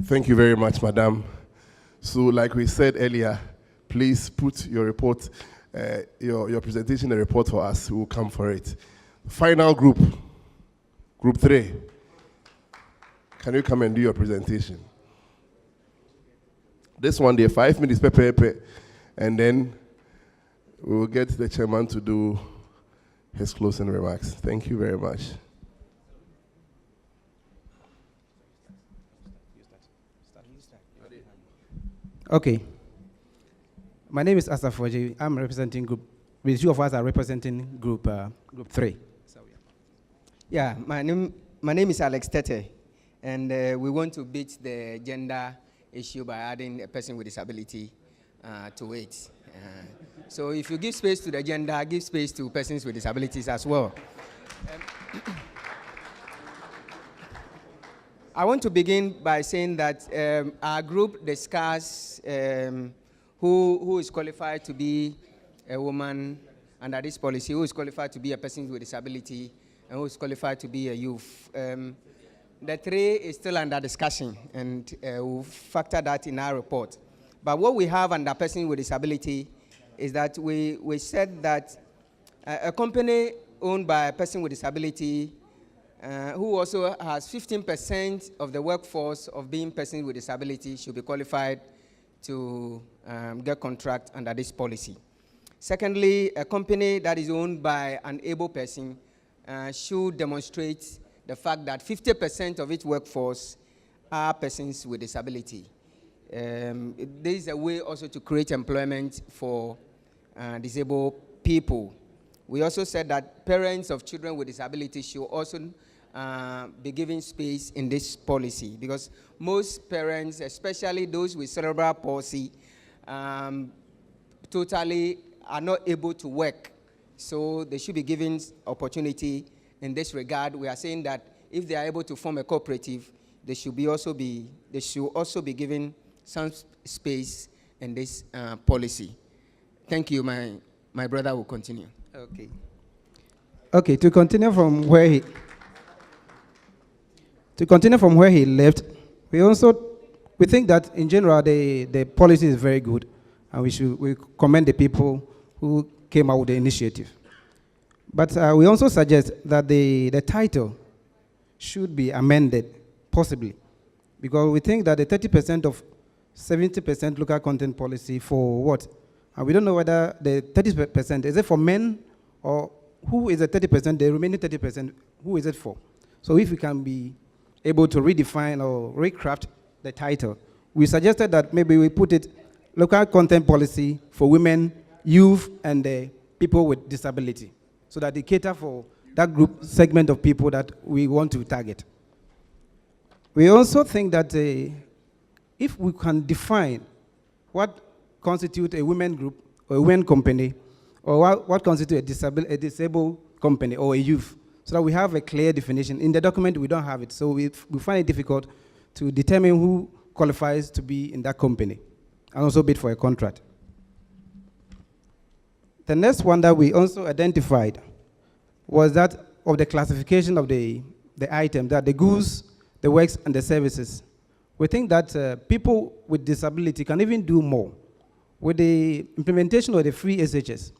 Thank you very much, Madam. So like we said earlier, please put your report, your presentation and report for us. We will come for it. Final group, group 3. Can you come and do your presentation? This one day, 5 minutes, and then we will get the chairman to do his closing remarks. Thank you very much. Okay. My name is Asafoji. I'm representing group. The two of us are representing group 3. Yeah, my name is Alex Tete, and we want to beat the gender issue by adding a person with disability to it. So if you give space to the gender, give space to persons with disabilities as well. I want to begin by saying that our group discussed who is qualified to be a woman under this policy, who is qualified to be a person with disability, and who is qualified to be a youth. The 3 is still under discussion, and we'll factor that in our report. But what we have under person with disability is that we said that a company owned by a person with disability who also has 15% of the workforce of being persons with disability should be qualified to get contract under this policy. Secondly, a company that is owned by an able person should demonstrate the fact that 50% of its workforce are persons with disability. There is a way also to create employment for disabled people. We also said that parents of children with disabilities should also be given space in this policy, because most parents, especially those with cerebral palsy, totally are not able to work. So they should be given opportunity in this regard. We are saying that if they are able to form a cooperative, they should also be given some space in this policy. Thank you. My brother will continue. Okay. Okay, to continue from where he left, we think that in general the policy is very good, and we commend the people who came out with the initiative. But we also suggest that the title should be amended, possibly, because we think that the 30% of 70% local content policy for what? And we don't know whether the 30%, is it for men, or who is the 30%, the remaining 30%, who is it for? So if we can be able to redefine or recraft the title, we suggested that maybe we put it local content policy for women, youth, and people with disability, so that they cater for that group segment of people that we want to target. We also think that if we can define what constitutes a women group or a women company, or what constitutes a disabled company or a youth, so that we have a clear definition. In the document, we don't have it, so we find it difficult to determine who qualifies to be in that company and also bid for a contract. The next one that we also identified was that of the classification of the item, that the goods, the works, and the services. We think that people with disability can even do more. With the implementation of the free SHS,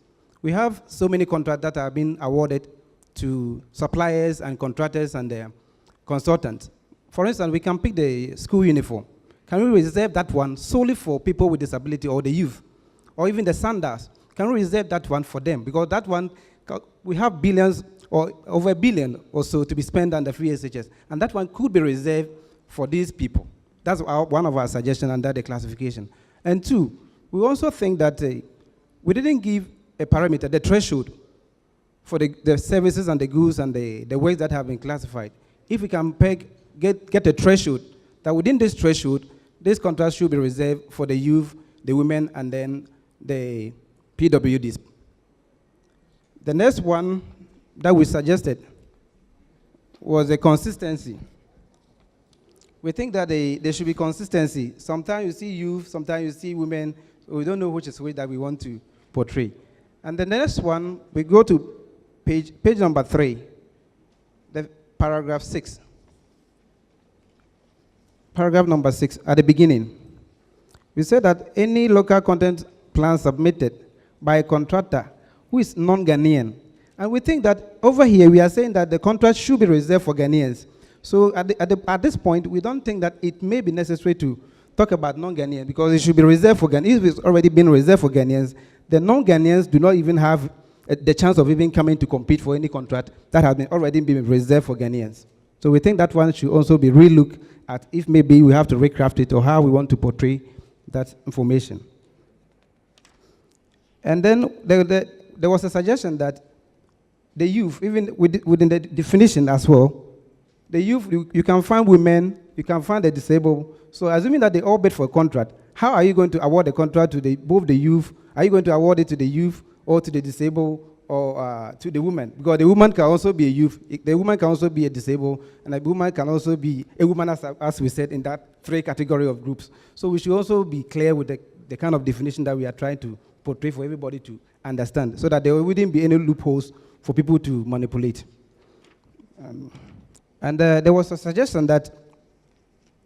we have so many contracts that are being awarded to suppliers and contractors and consultants. For instance, we can pick the school uniform. Can we reserve that one solely for people with disability or the youth? Or even the sandals, can we reserve that one for them? Because that one, we have billions or over $1 billion or so to be spent on the free SHS. And that one could be reserved for these people. That's one of our suggestions under the classification. And 2, we also think that we didn't give a parameter, the threshold, for the services and the goods and the ways that have been classified. If we can get a threshold, that within this threshold, this contract should be reserved for the youth, the women, and then the PWDs. The next one that we suggested was a consistency. We think that there should be consistency. Sometimes you see youth, sometimes you see women. We don't know which is which that we want to portray. And the next one, we go to page number 3, the paragraph 6. Paragraph number 6, at the beginning. We said that any local content plan submitted by a contractor who is non-Ghanaian. And we think that over here, we are saying that the contract should be reserved for Ghanaians. So at this point, we don't think that it may be necessary to talk about non-Ghanaian because it should be reserved for Ghanaians. If it's already been reserved for Ghanaians, the non-Ghanaians do not even have the chance of even coming to compete for any contract that has already been reserved for Ghanaians. So we think that one should also be relooked at if maybe we have to recraft it or how we want to portray that information. And then there was a suggestion that the youth, even within the definition as well, the youth, you can find women, you can find the disabled. So assuming that they all bid for a contract, how are you going to award the contract to both the youth? Are you going to award it to the youth or to the disabled or to the woman? Because the woman can also be a youth, the woman can also be a disabled, and the woman can also be a woman, as we said, in that 3 category of groups. So we should also be clear with the kind of definition that we are trying to portray for everybody to understand, so that there wouldn't be any loopholes for people to manipulate. And there was a suggestion that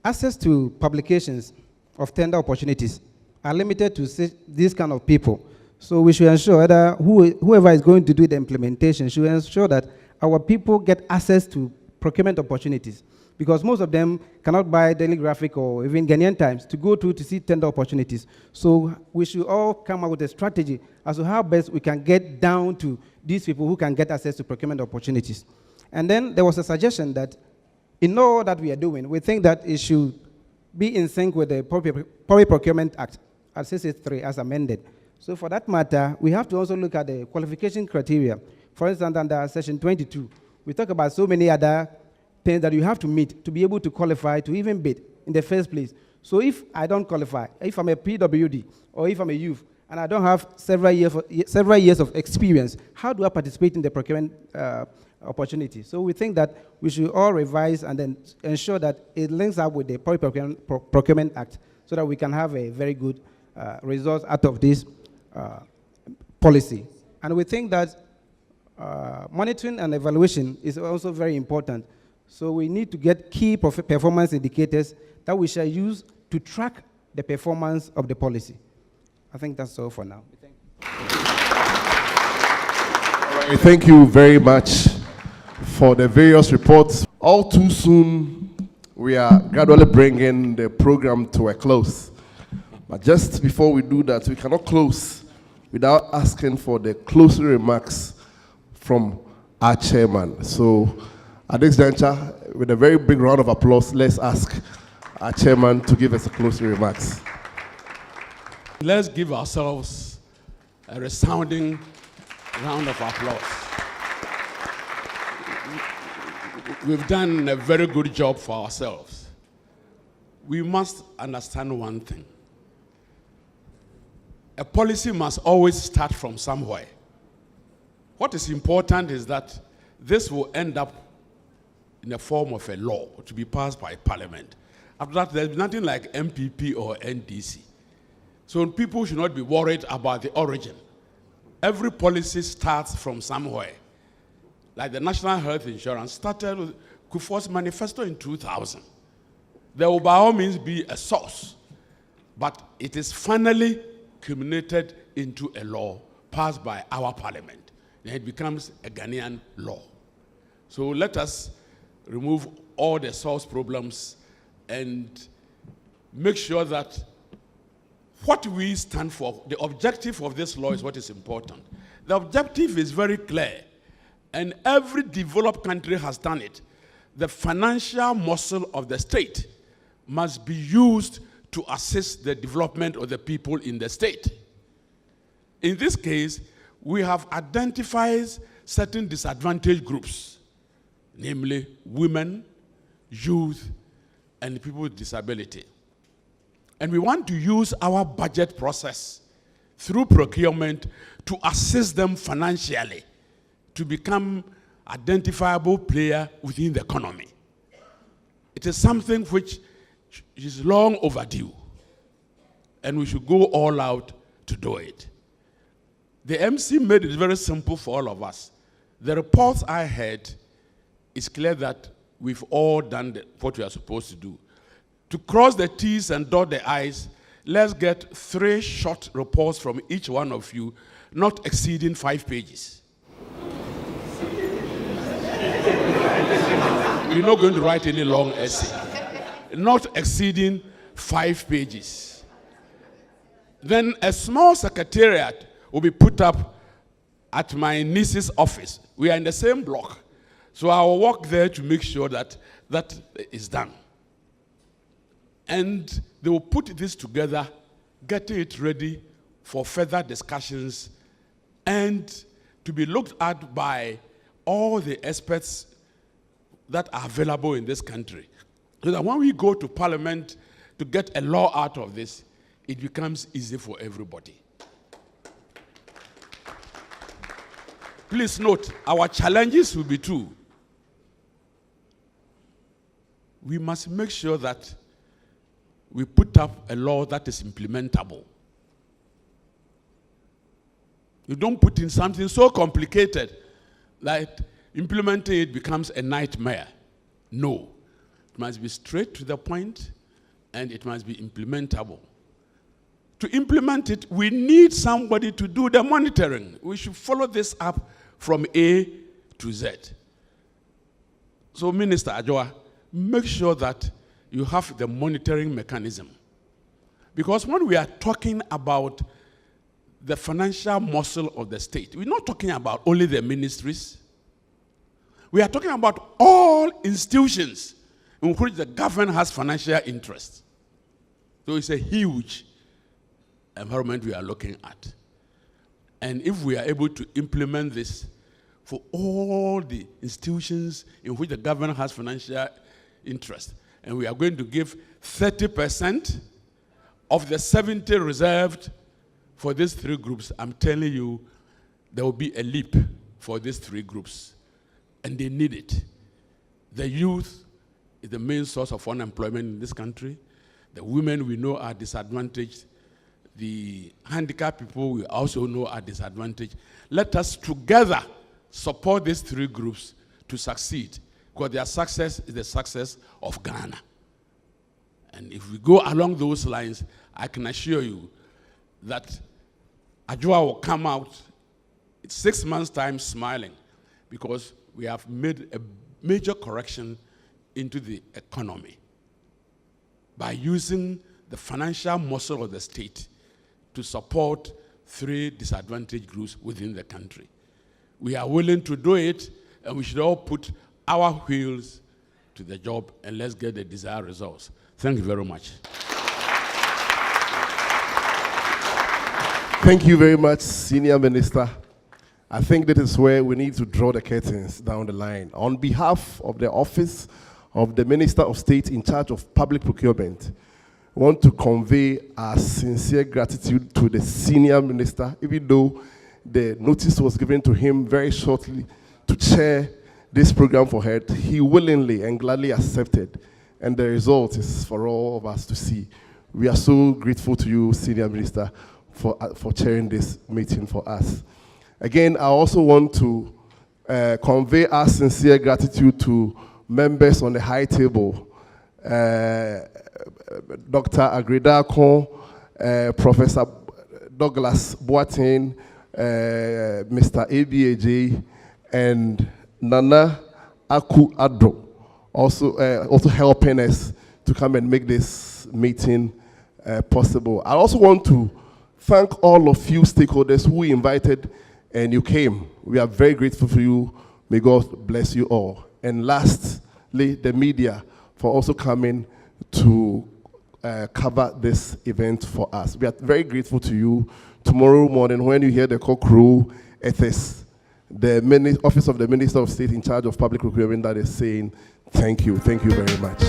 access to publications of tender opportunities are limited to these kind of people. So we should ensure that whoever is going to do the implementation should ensure that our people get access to procurement opportunities, because most of them cannot buy Daily Graphic or even Ghanaian Times to go to see tender opportunities. So we should all come up with a strategy as to how best we can get down to these people who can get access to procurement opportunities. And then there was a suggestion that in all that we are doing, we think that it should be in sync with the Public Procurement Act, at 683 as amended. So for that matter, we have to also look at the qualification criteria. For instance, under Section 22, we talk about so many other things that you have to meet to be able to qualify to even bid in the first place. So if I don't qualify, if I'm a PWD or if I'm a youth, and I don't have several years of experience, how do I participate in the procurement opportunity? So we think that we should all revise and then ensure that it links up with the Public Procurement Act so that we can have a very good result out of this policy. And we think that monitoring and evaluation is also very important. So we need to get key performance indicators that we shall use to track the performance of the policy. I think that's all for now. Thank you very much for the various reports. All too soon, we are gradually bringing the program to a close. But just before we do that, we cannot close without asking for the closing remarks from our chairman. So at this juncture, with a very big round of applause, let's ask our chairman to give us the closing remarks. Let's give ourselves a resounding round of applause. We've done a very good job for ourselves. We must understand one thing. A policy must always start from somewhere. What is important is that this will end up in the form of a law to be passed by Parliament. After that, there's nothing like MPP or NDC. So people should not be worried about the origin. Every policy starts from somewhere. Like the National Health Insurance started with Kufuor's manifesto in 2000. There will by all means be a source, but it is finally culminated into a law passed by our Parliament. Then it becomes a Ghanaian law. So let us remove all the source problems and make sure that what we stand for, the objective of this law is what is important. The objective is very clear, and every developed country has done it. The financial muscle of the state must be used to assist the development of the people in the state. In this case, we have identified certain disadvantaged groups, namely women, youth, and people with disability. And we want to use our budget process through procurement to assist them financially to become identifiable player within the economy. It is something which is long overdue, and we should go all out to do it. The MC made it very simple for all of us. The reports I heard, it's clear that we've all done what we are supposed to do. To cross the T's and dot the I's, let's get 3 short reports from each one of you, not exceeding 5 pages. You're not going to write any long essay. Not exceeding 5 pages. Then a small secretariat will be put up at my niece's office. We are in the same block. So I will walk there to make sure that that is done. And they will put this together, getting it ready for further discussions and to be looked at by all the experts that are available in this country. So that when we go to Parliament to get a law out of this, it becomes easy for everybody. Please note, our challenges will be 2. We must make sure that we put up a law that is implementable. You don't put in something so complicated that implementing it becomes a nightmare. No. It must be straight to the point, and it must be implementable. To implement it, we need somebody to do the monitoring. We should follow this up from A to Z. So, Minister Adjoa, make sure that you have the monitoring mechanism. Because when we are talking about the financial muscle of the state, we're not talking about only the ministries. We are talking about all institutions in which the government has financial interest. So it's a huge environment we are looking at. And if we are able to implement this for all the institutions in which the government has financial interest, and we are going to give 30% of the 70 reserved for these 3 groups, I'm telling you, there will be a leap for these 3 groups. And they need it. The youth is the main source of unemployment in this country. The women we know are disadvantaged. The handicapped people we also know are disadvantaged. Let us together support these 3 groups to succeed, because their success is the success of Ghana. And if we go along those lines, I can assure you that Adjoa will come out in 6 months' time smiling, because we have made a major correction into the economy by using the financial muscle of the state to support 3 disadvantaged groups within the country. We are willing to do it, and we should all put our wheels to the job, and let's get the desired results. Thank you very much. Thank you very much, Senior Minister. I think that is where we need to draw the curtains down the line. On behalf of the Office of the Minister of State in charge of public procurement, we want to convey our sincere gratitude to the Senior Minister, even though the notice was given to him very shortly to chair this program for her. He willingly and gladly accepted, and the result is for all of us to see. We are so grateful to you, Senior Minister, for chairing this meeting for us. Again, I also want to convey our sincere gratitude to members on the high table, Dr. Agreda Akon, Professor Douglas Boateng, Mr. ABAJ, and Nana Aku Addo, also helping us to come and make this meeting possible. I also want to thank all of you stakeholders who invited and you came. We are very grateful for you. May God bless you all. And lastly, the media for also coming to cover this event for us. We are very grateful to you. Tomorrow morning, when you hear the cock crow, it is the Office of the Minister of State in charge of public procurement that is saying thank you. Thank you very much.